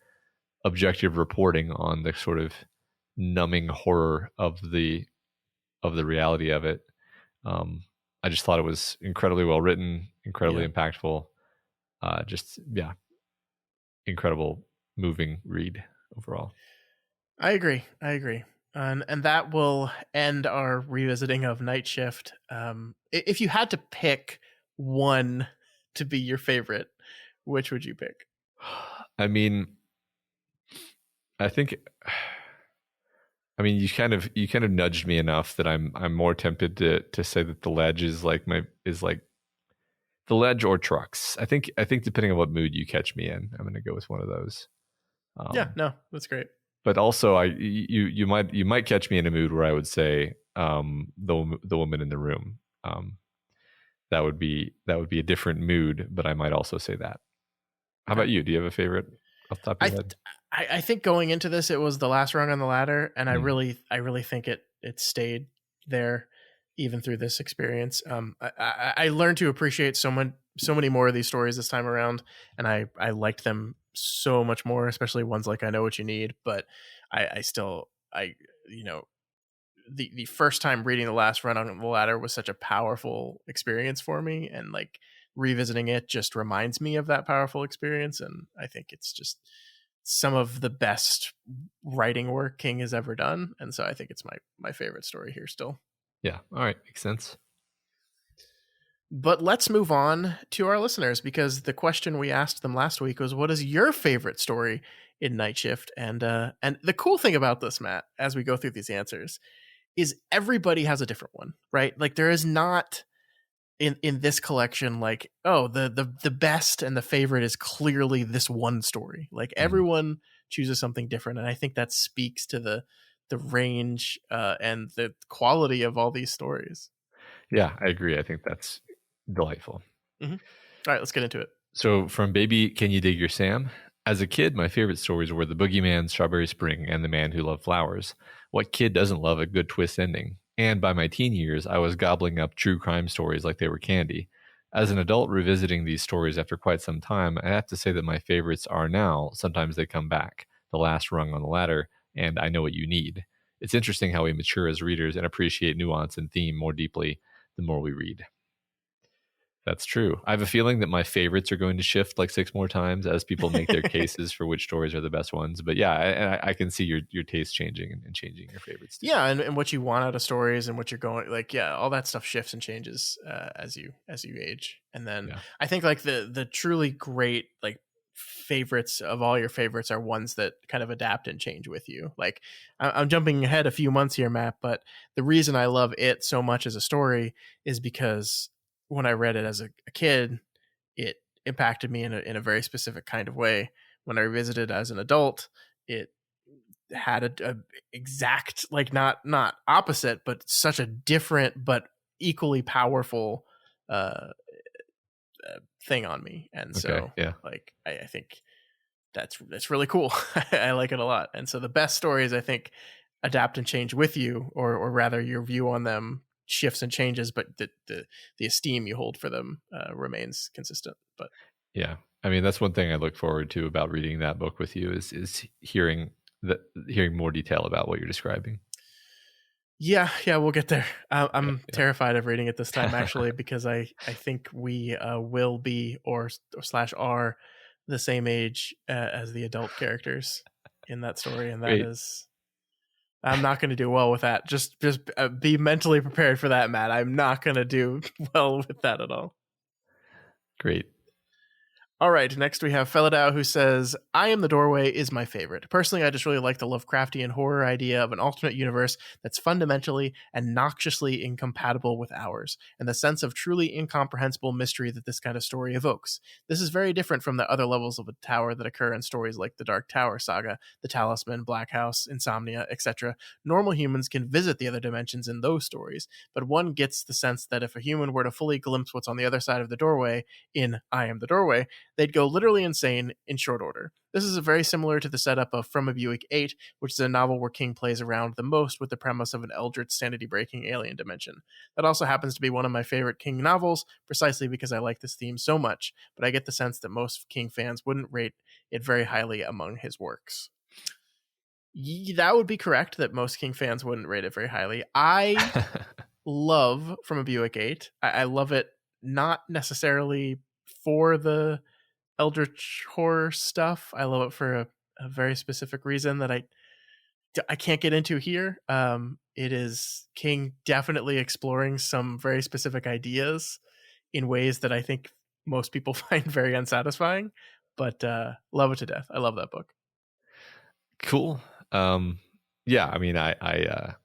objective reporting on the sort of numbing horror of the reality of it. I just thought it was incredibly well written, incredibly impactful. Incredible, moving read overall. I agree. And that will end our revisiting of Night Shift. If you had to pick one to be your favorite, which would you pick? I mean, you kind of nudged me enough that I'm more tempted to say that The Ledge is like The Ledge or Trucks. I think depending on what mood you catch me in, I'm going to go with one of those. That's great. But also, you might catch me in a mood where I would say the Woman in the Room. That would be a different mood, but I might also say that. How about you? Do you have a favorite off the top of your head? I think going into this, it was the last rung on the ladder, and I really think it stayed there even through this experience. I learned to appreciate so many more of these stories this time around, and I liked them so much more, especially ones like I Know What You Need. But the first time reading the last run on the ladder was such a powerful experience for me, and like revisiting it just reminds me of that powerful experience. And I think it's just some of the best writing work King has ever done, and so I think it's my favorite story here still. Yeah. All right. Makes sense. But let's move on to our listeners, because the question we asked them last week was, what is your favorite story in Night Shift? And the cool thing about this, Matt, as we go through these answers, is everybody has a different one, right? Like there is not in this collection, like, oh, the best and the favorite is clearly this one story. Like everyone chooses something different. And I think that speaks to the range and the quality of all these stories. Yeah, I agree. I think that's delightful. All right, let's get into it. So from Baby Can You Dig Your Sam? As a kid, my favorite stories were The Boogeyman, Strawberry Spring, and The Man Who Loved Flowers. What kid doesn't love a good twist ending? And by my teen years, I was gobbling up true crime stories like they were candy. As an adult revisiting these stories after quite some time, I have to say that my favorites are now, sometimes they come back, The Last Rung on the Ladder, and I Know What You Need. It's interesting how we mature as readers and appreciate nuance and theme more deeply the more we read. That's true. I have a feeling that my favorites are going to shift like 6 more times as people make their cases for which stories are the best ones. But yeah, I can see your taste changing and changing your favorites too. Yeah, and what you want out of stories and what you're going, like, yeah, all that stuff shifts and changes as you age. And then I think like the truly great like favorites of all your favorites are ones that kind of adapt and change with you. Like I'm jumping ahead a few months here, Matt, but the reason I love it so much as a story is because when I read it as a kid, it impacted me in a very specific kind of way. When I revisited as an adult, it had a exact, like not opposite, but such a different but equally powerful thing on me. And so like I think that's really cool. I like it a lot. And so the best stories, I think, adapt and change with you, or rather your view on them shifts and changes, but the esteem you hold for them remains consistent. But yeah, I mean, that's one thing I look forward to about reading that book with you is hearing more detail about what you're describing. Yeah, we'll get there. I'm terrified of reading it this time, actually, because I think we will be or slash are the same age as the adult characters in that story, and that is. I'm not going to do well with that. Just be mentally prepared for that, Matt. I'm not going to do well with that at all. Great. All right, next we have Felidao, who says, I Am the Doorway is my favorite. Personally, I just really like the Lovecraftian horror idea of an alternate universe that's fundamentally and noxiously incompatible with ours, and the sense of truly incomprehensible mystery that this kind of story evokes. This is very different from the other levels of a tower that occur in stories like the Dark Tower saga, the Talisman, Black House, Insomnia, etc. Normal humans can visit the other dimensions in those stories, but one gets the sense that if a human were to fully glimpse what's on the other side of the doorway in I Am the Doorway, they'd go literally insane in short order. This is very similar to the setup of From a Buick 8, which is a novel where King plays around the most with the premise of an eldritch sanity-breaking alien dimension. That also happens to be one of my favorite King novels, precisely because I like this theme so much, but I get the sense that most King fans wouldn't rate it very highly among his works. That would be correct, that most King fans wouldn't rate it very highly. I love From a Buick 8. I love it not necessarily for the eldritch horror stuff. I love it for a very specific reason that I can't get into here. It is King definitely exploring some very specific ideas in ways that I think most people find very unsatisfying, but love it to death. I love that book. Cool. Yeah, I mean, I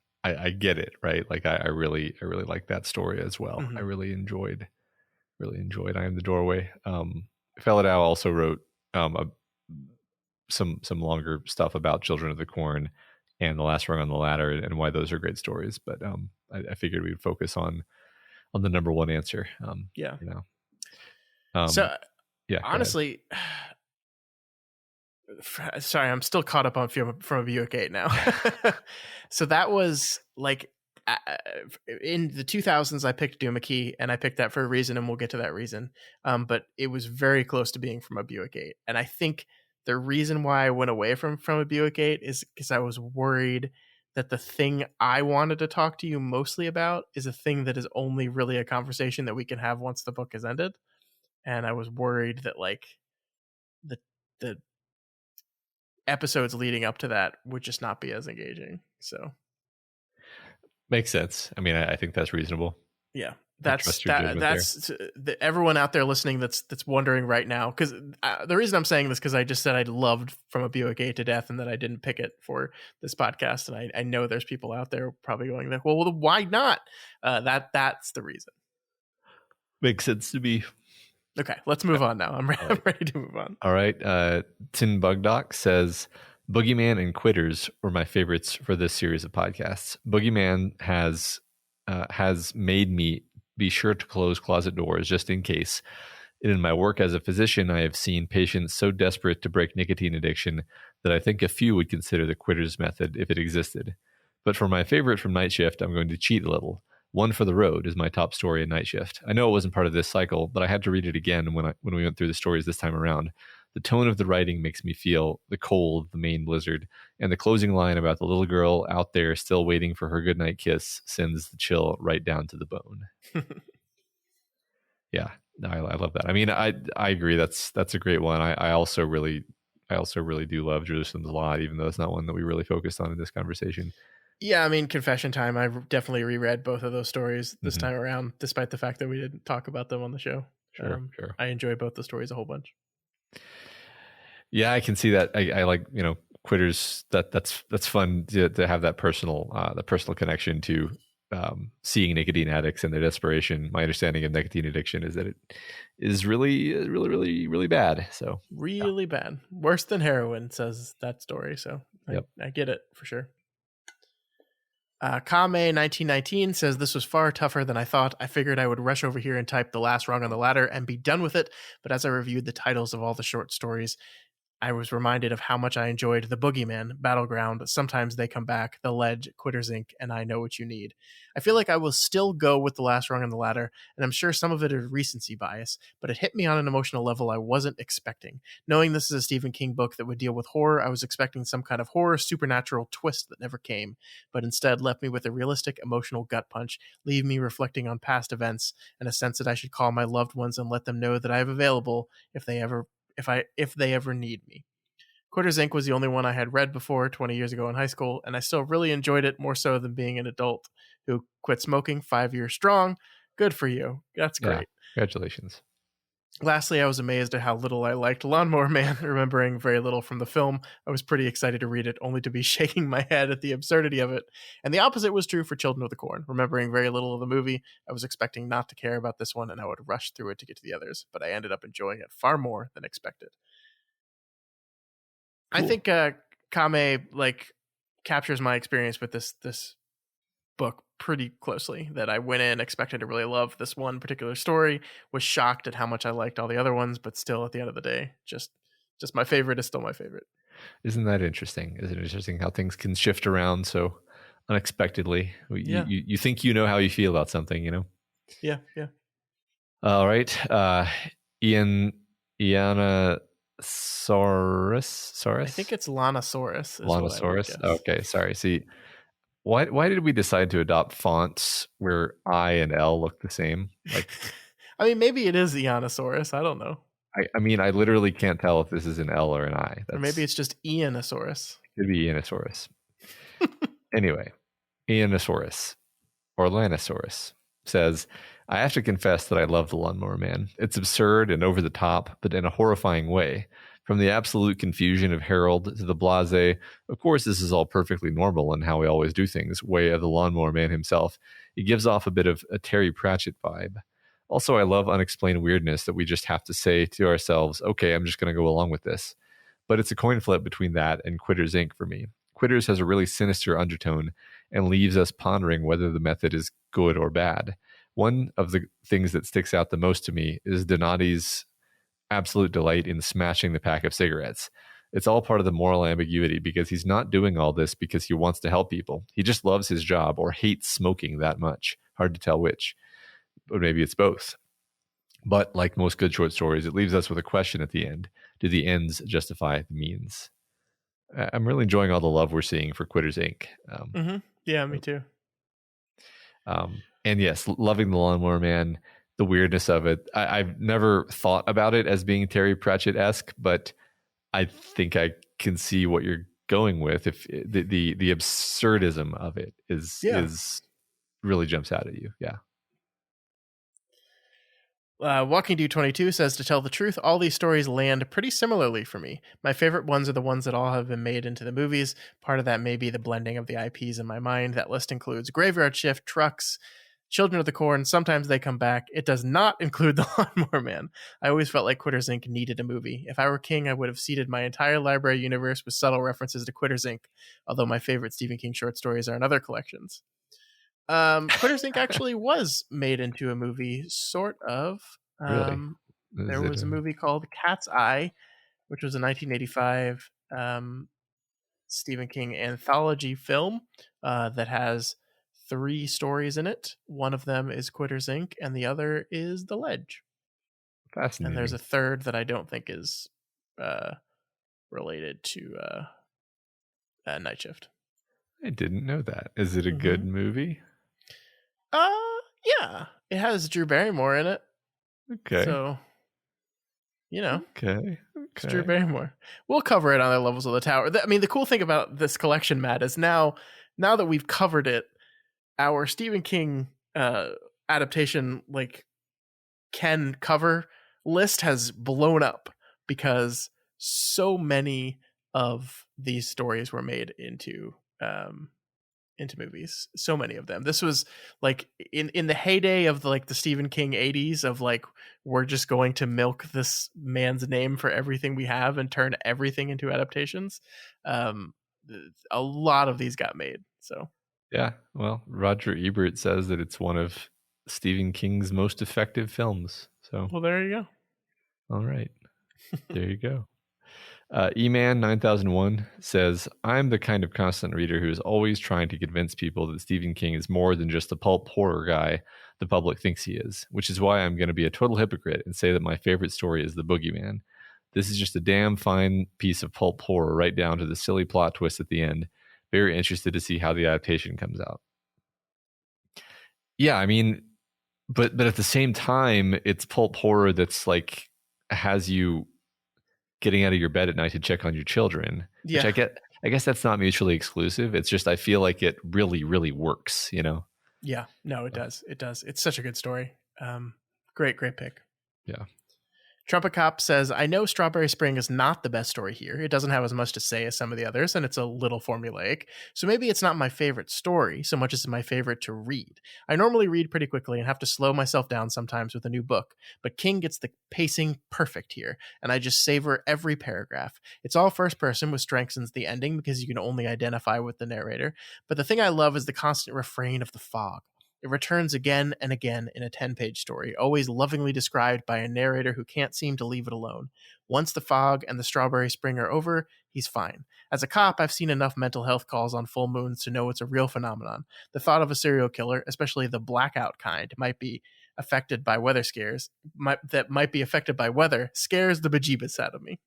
get it, right? Like, I really like that story as well. Mm-hmm. I really enjoyed I Am the Doorway. Felidao also wrote some longer stuff about Children of the Corn and The Last Rung on the Ladder, and why those are great stories. But I figured we'd focus on the number one answer. Yeah. You know. So yeah. Honestly, sorry, I'm still caught up on From a Buick 8 now. So that was like in the 2000s, I picked Doomickey, and I picked that for a reason, and we'll get to that reason. But it was very close to being From a Buick 8. And I think the reason why I went away from a Buick 8 is because I was worried that the thing I wanted to talk to you mostly about is a thing that is only really a conversation that we can have once the book is ended. And I was worried that like the episodes leading up to that would just not be as engaging. So makes sense. I mean, I think that's reasonable. Yeah, that's everyone out there listening that's wondering right now, because the reason I'm saying this, because I just said I loved From a Buick 8 to death, and that I didn't pick it for this podcast, and I know there's people out there probably going like, well, why not? That's the reason. Makes sense to me. Okay, let's move on now. I'm ready to move on. All right. Tin Bugdoc says, Boogeyman and Quitters were my favorites for this series of podcasts. Boogeyman has made me be sure to close closet doors just in case. And in my work as a physician, I have seen patients so desperate to break nicotine addiction that I think a few would consider the Quitters method if it existed. But for my favorite from Night Shift, I'm going to cheat a little. One for the Road is my top story in Night Shift. I know it wasn't part of this cycle, but I had to read it again when we went through the stories this time around. The tone of the writing makes me feel the cold, the Maine blizzard, and the closing line about the little girl out there still waiting for her goodnight kiss sends the chill right down to the bone. Yeah, I love that. I mean, I agree. That's a great one. I also really do love Jerusalem's Lot, even though it's not one that we really focused on in this conversation. Yeah, I mean, confession time. I definitely reread both of those stories this time around, despite the fact that we didn't talk about them on the show. Sure. I enjoy both the stories a whole bunch. Yeah, I can see that. I like, Quitters. That's fun to have that personal connection to seeing nicotine addicts and their desperation. My understanding of nicotine addiction is that it is really bad. So really bad, worse than heroin, says that story. So I get it for sure. Kame 1919 says, this was far tougher than I thought. I figured I would rush over here and type The Last Rung on the Ladder and be done with it. But as I reviewed the titles of all the short stories, I was reminded of how much I enjoyed The Boogeyman, Battleground, Sometimes They Come Back, The Ledge, Quitters Inc., and I Know What You Need. I feel like I will still go with The Last Rung on the Ladder, and I'm sure some of it is recency bias, but it hit me on an emotional level I wasn't expecting. Knowing this is a Stephen King book that would deal with horror, I was expecting some kind of horror supernatural twist that never came, but instead left me with a realistic emotional gut punch, leaving me reflecting on past events and a sense that I should call my loved ones and let them know that I am available if they ever need me. Quitters Inc. was the only one I had read before 20 years ago in high school, and I still really enjoyed it more so than being an adult who quit smoking 5 years strong. Good for you. That's great. Yeah, congratulations. Lastly, I was amazed at how little I liked Lawnmower Man, remembering very little from the film. I was pretty excited to read it, only to be shaking my head at the absurdity of it. And the opposite was true for Children of the Corn. Remembering very little of the movie, I was expecting not to care about this one, and I would rush through it to get to the others, but I ended up enjoying it far more than expected. Cool. I think Kame captures my experience with this book pretty closely, that I went in expecting to really love this one particular story, was shocked at how much I liked all the other ones, but still at the end of the day, just my favorite is still my favorite. Isn't that interesting? Isn't it interesting how things can shift around so unexpectedly? Yeah. You think you know how you feel about something, you know? Yeah. All right. Iana Saurus? I think it's Lanosaurus. Lanosaurus? Okay, sorry. See, why did we decide to adopt fonts where I and L look the same? Like, I mean, maybe it is Ionosaurus. I don't know. I mean, I literally can't tell if this is an L or an I. Or maybe it's just Ionosaurus. Could be Ionosaurus. Anyway, Ionosaurus or Lanosaurus says, I have to confess that I love The Lawnmower Man. It's absurd and over the top, but in a horrifying way. From the absolute confusion of Harold to the blasé, of course this is all perfectly normal and how we always do things, way of The Lawnmower Man himself. It gives off a bit of a Terry Pratchett vibe. Also, I love unexplained weirdness that we just have to say to ourselves, okay, I'm just going to go along with this. But it's a coin flip between that and Quitters Inc. for me. Quitters has a really sinister undertone and leaves us pondering whether the method is good or bad. One of the things that sticks out the most to me is Donati's absolute delight in smashing the pack of cigarettes. It's all part of the moral ambiguity because he's not doing all this because he wants to help people. He just loves his job or hates smoking that much. Hard to tell which. But maybe it's both. But like most good short stories, it leaves us with a question at the end. Do the ends justify the means? I'm really enjoying all the love we're seeing for Quitters Inc. Yeah, me too. And yes, loving The Lawnmower Man, the weirdness of it. I've never thought about it as being Terry Pratchett-esque, but I think I can see what you're going with. If the absurdism of it is really jumps out at you. Yeah. Walking Dude 22 says, to tell the truth, all these stories land pretty similarly for me. My favorite ones are the ones that all have been made into the movies. Part of that may be the blending of the IPs in my mind. That list includes Graveyard Shift, Trucks, Children of the Corn. Sometimes they come back. It does not include The Lawnmower Man. I always felt like Quitters Inc. needed a movie. If I were king, I would have seeded my entire library universe with subtle references to Quitters Inc., although my favorite Stephen King short stories are in other collections. Quitters Inc. actually was made into a movie, sort of. Really? There was a movie called Cat's Eye, which was a 1985 Stephen King anthology film that has 3 stories in it. One of them is Quitters Inc., and the other is The Ledge. Fascinating. And there's a third that I don't think is related to Night Shift. I didn't know that. Is it a good movie? Yeah. It has Drew Barrymore in it. Okay. So, you know. Okay. It's Drew Barrymore. We'll cover it on other levels of the tower. I mean, the cool thing about this collection, Matt, is now that we've covered it, our Stephen King adaptation can cover list has blown up because so many of these stories were made into movies. So many of them. This was like in the heyday of the Stephen King 80s of we're just going to milk this man's name for everything we have and turn everything into adaptations. A lot of these got made. So yeah, well, Roger Ebert says that it's one of Stephen King's most effective films. So well, there you go. All right, there you go. E-Man 9001 says, I'm the kind of constant reader who is always trying to convince people that Stephen King is more than just the pulp horror guy the public thinks he is, which is why I'm going to be a total hypocrite and say that my favorite story is The Boogeyman. This is just a damn fine piece of pulp horror right down to the silly plot twist at the end. Very interested to see how the adaptation comes out. Yeah, I mean, but at the same time, it's pulp horror that's has you getting out of your bed at night to check on your children, which I guess that's not mutually exclusive. It's just I feel like it really, really works, you know? Yeah, no, it does. It does. It's such a good story. Great pick. Yeah. Trumpet Cop says, I know Strawberry Spring is not the best story here. It doesn't have as much to say as some of the others, and it's a little formulaic. So maybe it's not my favorite story so much as my favorite to read. I normally read pretty quickly and have to slow myself down sometimes with a new book, but King gets the pacing perfect here, and I just savor every paragraph. It's all first person, which strengthens the ending because you can only identify with the narrator. But the thing I love is the constant refrain of the fog. It returns again and again in a 10-page story, always lovingly described by a narrator who can't seem to leave it alone. Once the fog and the Strawberry Spring are over, he's fine. As a cop, I've seen enough mental health calls on full moons to know it's a real phenomenon. The thought of a serial killer, especially the blackout kind, might be affected by weather scares, might be affected by weather, scares the bejeebus out of me.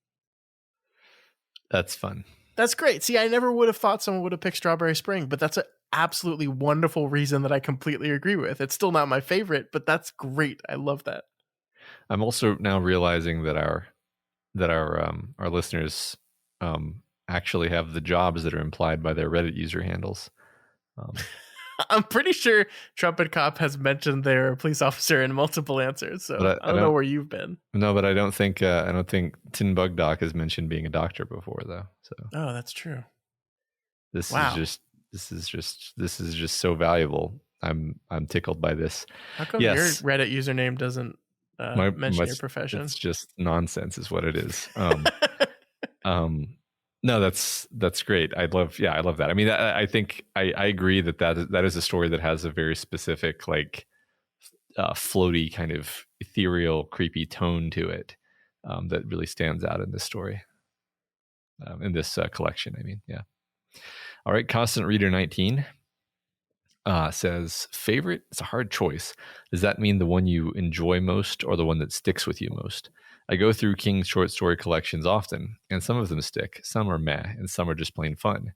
That's fun. That's great. See, I never would have thought someone would have picked Strawberry Spring, but that's an absolutely wonderful reason that I completely agree with. It's still not my favorite, but that's great. I love that. I'm also now realizing that our listeners actually have the jobs that are implied by their Reddit user handles. I'm pretty sure Trumpet Cop has mentioned their police officer in multiple answers, so I don't know where you've been. No, but I don't think Tin Bug Doc has mentioned being a doctor before, though. So that's true. This is just so valuable. I'm tickled by this. How come your Reddit username doesn't mention your profession? It's just nonsense, is what it is. No, that's great. I love that. I mean, I think I agree that is a story that has a very specific, like, floaty kind of ethereal, creepy tone to it that really stands out in this story, in this collection. I mean, yeah. All right, Constant Reader 19 says, favorite? It's a hard choice. Does that mean the one you enjoy most or the one that sticks with you most? I go through King's short story collections often, and some of them stick, some are meh, and some are just plain fun.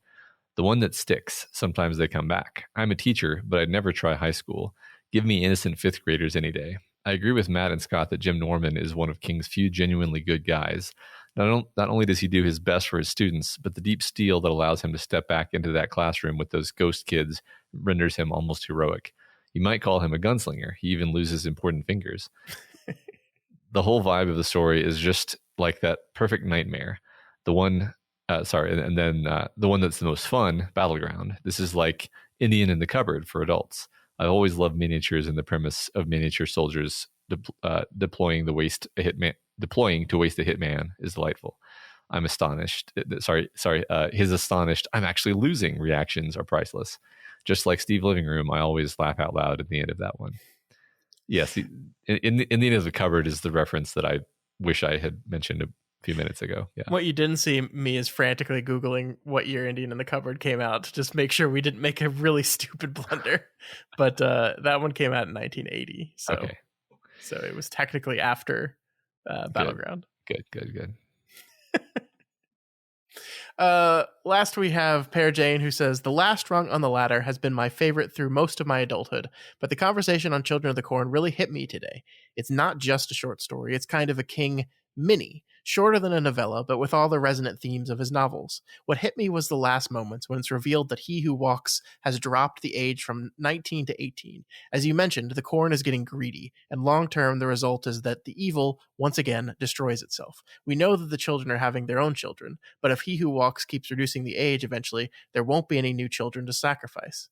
The one that sticks, sometimes they come back. I'm a teacher, but I'd never try high school. Give me innocent fifth graders any day. I agree with Matt and Scott that Jim Norman is one of King's few genuinely good guys. Not only does he do his best for his students, but the deep steel that allows him to step back into that classroom with those ghost kids renders him almost heroic. You might call him a gunslinger. He even loses important fingers. The whole vibe of the story is just like that perfect nightmare. The one, the one that's the most fun, Battleground. This is like Indian in the Cupboard for adults. I always love miniatures, and the premise of miniature soldiers deploying to waste a hitman is delightful. I'm astonished. His astonished, I'm actually losing reactions are priceless. Just like Steve Living Room, I always laugh out loud at the end of that one. Yes, in the end of the cupboard is the reference that I wish I had mentioned a few minutes ago. Yeah. What you didn't see me is frantically Googling what year Indian in the Cupboard came out to just make sure we didn't make a really stupid blunder. But that one came out in 1980. So, okay. So it was technically after Battleground. Good. Last we have Pear Jane, who says, the last rung on the ladder has been my favorite through most of my adulthood, but the conversation on Children of the Corn really hit me today. It's not just a short story, it's kind of a King mini, shorter than a novella, but with all the resonant themes of his novels. What hit me was the last moments when it's revealed that He Who Walks has dropped the age from 19 to 18. As you mentioned, the corn is getting greedy, and long term the result is that the evil, once again, destroys itself. We know that the children are having their own children, but if He Who Walks keeps reducing the age eventually, there won't be any new children to sacrifice.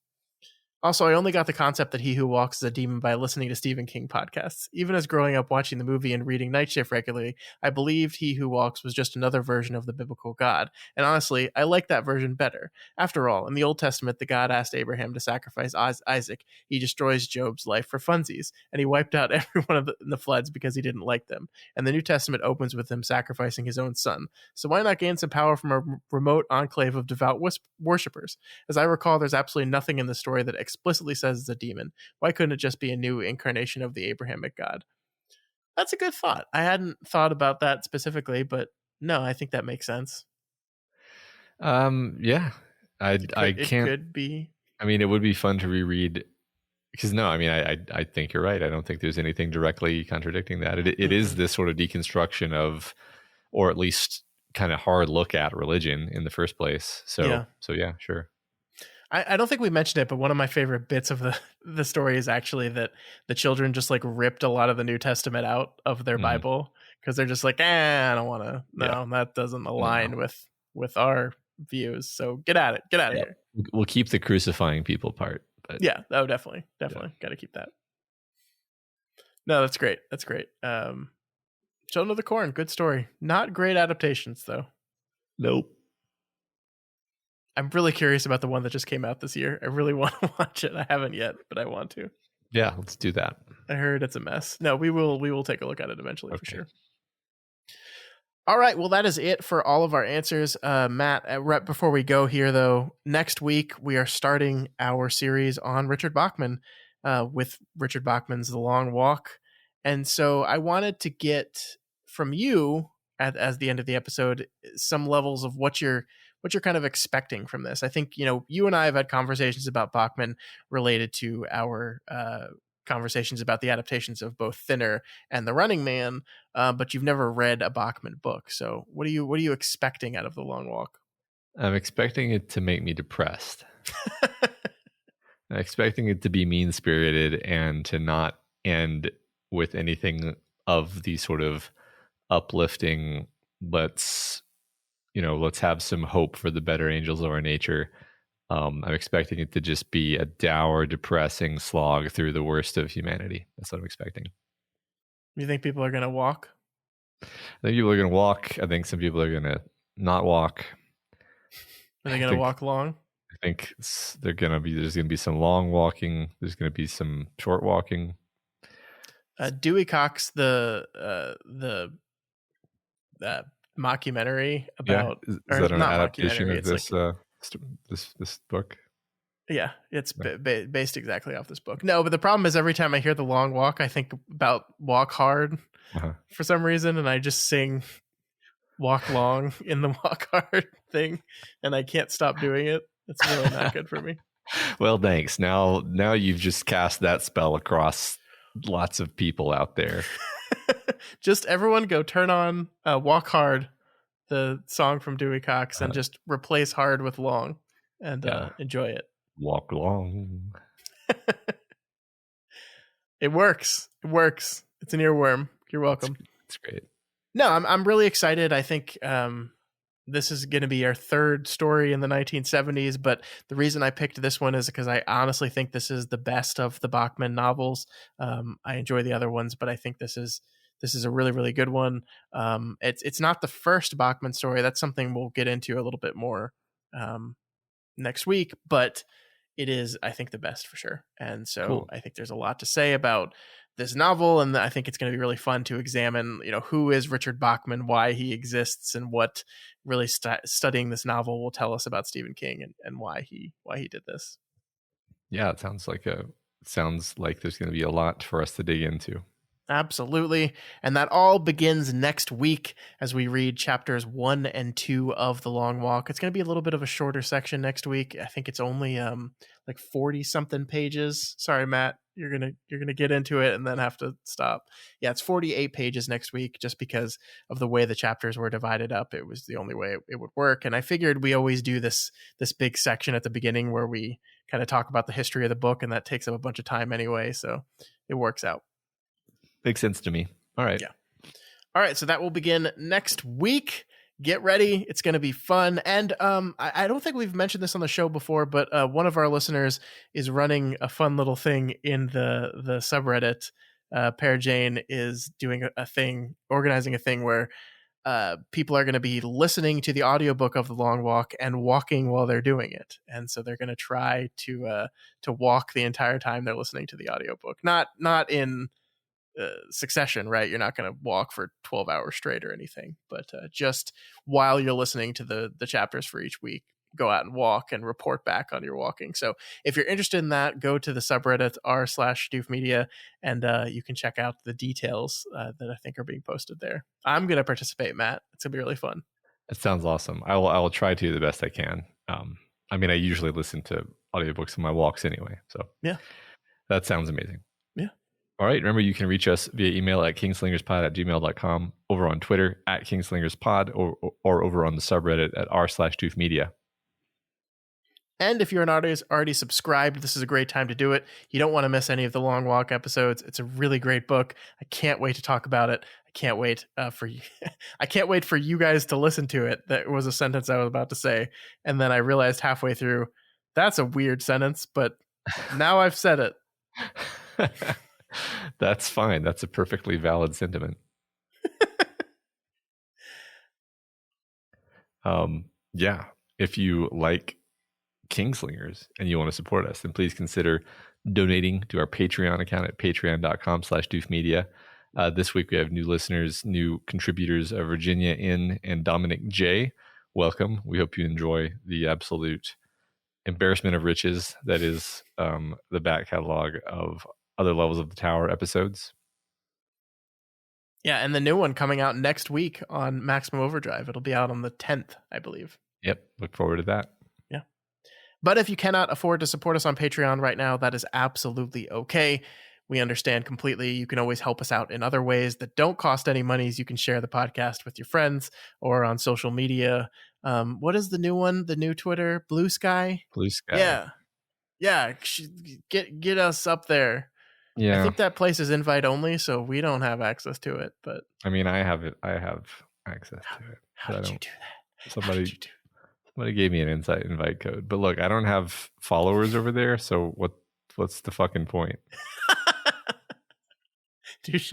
Also, I only got the concept that He Who Walks is a demon by listening to Stephen King podcasts. Even as growing up watching the movie and reading Night Shift regularly, I believed He Who Walks was just another version of the biblical God. And honestly, I like that version better. After all, in the Old Testament, the God asked Abraham to sacrifice Isaac. He destroys Job's life for funsies, and he wiped out everyone in the floods because he didn't like them. And the New Testament opens with him sacrificing his own son. So why not gain some power from a remote enclave of devout worshippers? As I recall, there's absolutely nothing in the story that explicitly says it's a demon. Why couldn't it just be a new incarnation of the Abrahamic God? That's a good thought. I hadn't thought about that specifically, but no, I think that makes sense. Yeah, it could be. I mean, it would be fun to reread because I think you're right. I don't think there's anything directly contradicting that. It is this sort of deconstruction of, or at least kind of hard look at religion in the first place. So yeah, sure. I don't think we mentioned it, but one of my favorite bits of the story is actually that the children just like ripped a lot of the New Testament out of their Bible because they're just like, I don't want to. No, Yeah. that doesn't align with our views. So get at it. Get out of here. We'll keep the crucifying people part. But yeah. Oh, definitely. Got to keep that. No, that's great. That's great. Children of the Corn, good story. Not great adaptations though. Nope. I'm really curious about the one that just came out this year. I really want to watch it. I haven't yet, but I want to. Yeah, let's do that. I heard it's a mess. No, we will take a look at it eventually for sure. All right, well, that is it for all of our answers. Matt, right before we go here, though, next week we are starting our series on Richard Bachman with Richard Bachman's The Long Walk. And so I wanted to get from you as the end of the episode some levels of what you're kind of expecting from this. I think, you and I have had conversations about Bachman related to our conversations about the adaptations of both Thinner and The Running Man, but you've never read a Bachman book. So what are you expecting out of The Long Walk? I'm expecting it to make me depressed. I'm expecting it to be mean-spirited and to not end with anything of the sort of uplifting, let's have some hope for the better angels of our nature. I'm expecting it to just be a dour, depressing slog through the worst of humanity. That's what I'm expecting. You think people are going to walk? I think people are going to walk. I think some people are going to not walk. Are they going to walk long? I think there's going to be some long walking. There's going to be some short walking. Dewey Cox, the mockumentary about is that an adaptation of this this book? Yeah, it's based exactly off this book. No, but the problem is every time I hear The Long Walk, I think about Walk Hard for some reason, and I just sing Walk Long in the Walk Hard thing, and I can't stop doing it. It's really not good for me. Well, thanks. Now you've just cast that spell across lots of people out there. Just everyone go turn on Walk Hard, the song from Dewey Cox, and just replace hard with long and enjoy it. Walk long. It works. It's an earworm. You're welcome. It's great. No, I'm really excited. I think this is going to be our third story in the 1970s, but the reason I picked this one is because I honestly think this is the best of the Bachman novels. I enjoy the other ones, but I think this is a really, really good one. It's not the first Bachman story. That's something we'll get into a little bit more next week, but it is, I think, the best for sure. And so cool. I think there's a lot to say about this novel, and I think it's going to be really fun to examine, who is Richard Bachman, why he exists, and what really studying this novel will tell us about Stephen King and why he did this. Yeah, it sounds like there's going to be a lot for us to dig into. Absolutely. And that all begins next week as we read chapters 1 and 2 of The Long Walk. It's going to be a little bit of a shorter section next week. I think it's only like 40 something pages. Sorry, Matt, you're going to get into it and then have to stop. Yeah, it's 48 pages next week just because of the way the chapters were divided up. It was the only way it would work. And I figured we always do this big section at the beginning where we kind of talk about the history of the book, and that takes up a bunch of time anyway. So it works out. Makes sense to me. All right. Yeah. All right. So that will begin next week. Get ready. It's going to be fun. And I don't think we've mentioned this on the show before, but one of our listeners is running a fun little thing in the subreddit. Pear Jane is doing a thing, organizing a thing where people are going to be listening to the audiobook of The Long Walk and walking while they're doing it. And so they're going to try to walk the entire time they're listening to the audiobook. Not in succession, right? You're not going to walk for 12 hours straight or anything, but just while you're listening to the chapters for each week, go out and walk and report back on your walking. So if you're interested in that, go to the subreddit r/doofmedia and you can check out the details that I think are being posted there. I'm going to participate, Matt. It's going to be really fun. It sounds awesome. I will try to the best I can. I usually listen to audiobooks on my walks anyway. So yeah, that sounds amazing. Yeah. All right. Remember, you can reach us via email at kingslingerspod@gmail.com, over on Twitter at kingslingerspod, or over on the subreddit at r/doofmedia. And if you're an artist already subscribed, this is a great time to do it. You don't want to miss any of the Long Walk episodes. It's a really great book. I can't wait to talk about it. I can't wait for you. I can't wait for you guys to listen to it. That was a sentence I was about to say, and then I realized halfway through that's a weird sentence, but now I've said it. That's fine. That's a perfectly valid sentiment. Yeah. If you like Kingslingers and you want to support us, then please consider donating to our Patreon account at patreon.com/doofmedia. This week we have new listeners, new contributors, Virginia N and Dominic J. Welcome. We hope you enjoy the absolute embarrassment of riches that is the back catalog of other levels of the tower episodes. Yeah, and the new one coming out next week on Maximum Overdrive. It'll be out on the 10th, I believe. Yep, look forward to that. Yeah. But if you cannot afford to support us on Patreon right now, that is absolutely okay. We understand completely. You can always help us out in other ways that don't cost any monies. You can share the podcast with your friends or on social media. What is the new one? The new Twitter? Blue Sky? Blue Sky. Yeah. Yeah. Get us up there. Yeah. I think that place is invite only, so we don't have access to it. But I mean, I have it. I have access to it. How did you do that? Somebody gave me an invite code. But look, I don't have followers over there, so what's the fucking point? Touche.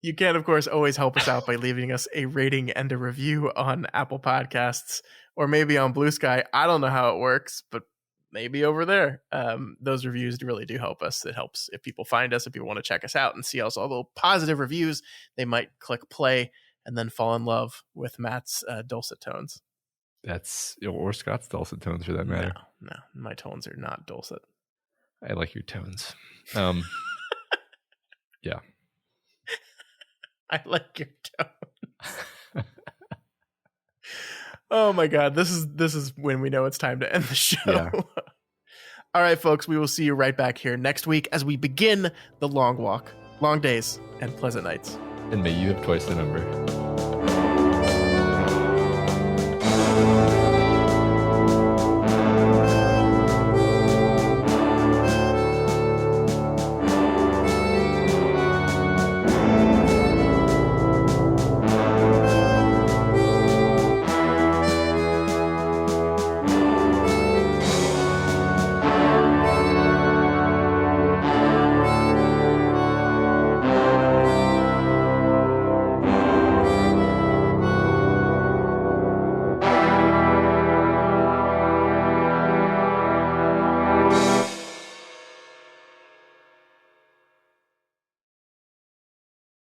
You can, of course, always help us out by leaving us a rating and a review on Apple Podcasts or maybe on Blue Sky. I don't know how it works, but maybe over there. Those reviews really do help us. It helps if people find us, if people want to check us out and see us, all the positive reviews, they might click play and then fall in love with Matt's dulcet tones. Or Scott's dulcet tones for that matter. No, my tones are not dulcet. I like your tones. Yeah. I like your tones. Oh my God. This is when we know it's time to end the show. Yeah. All right, folks, we will see you right back here next week as we begin the long walk, long days, and pleasant nights. And may you have twice the number.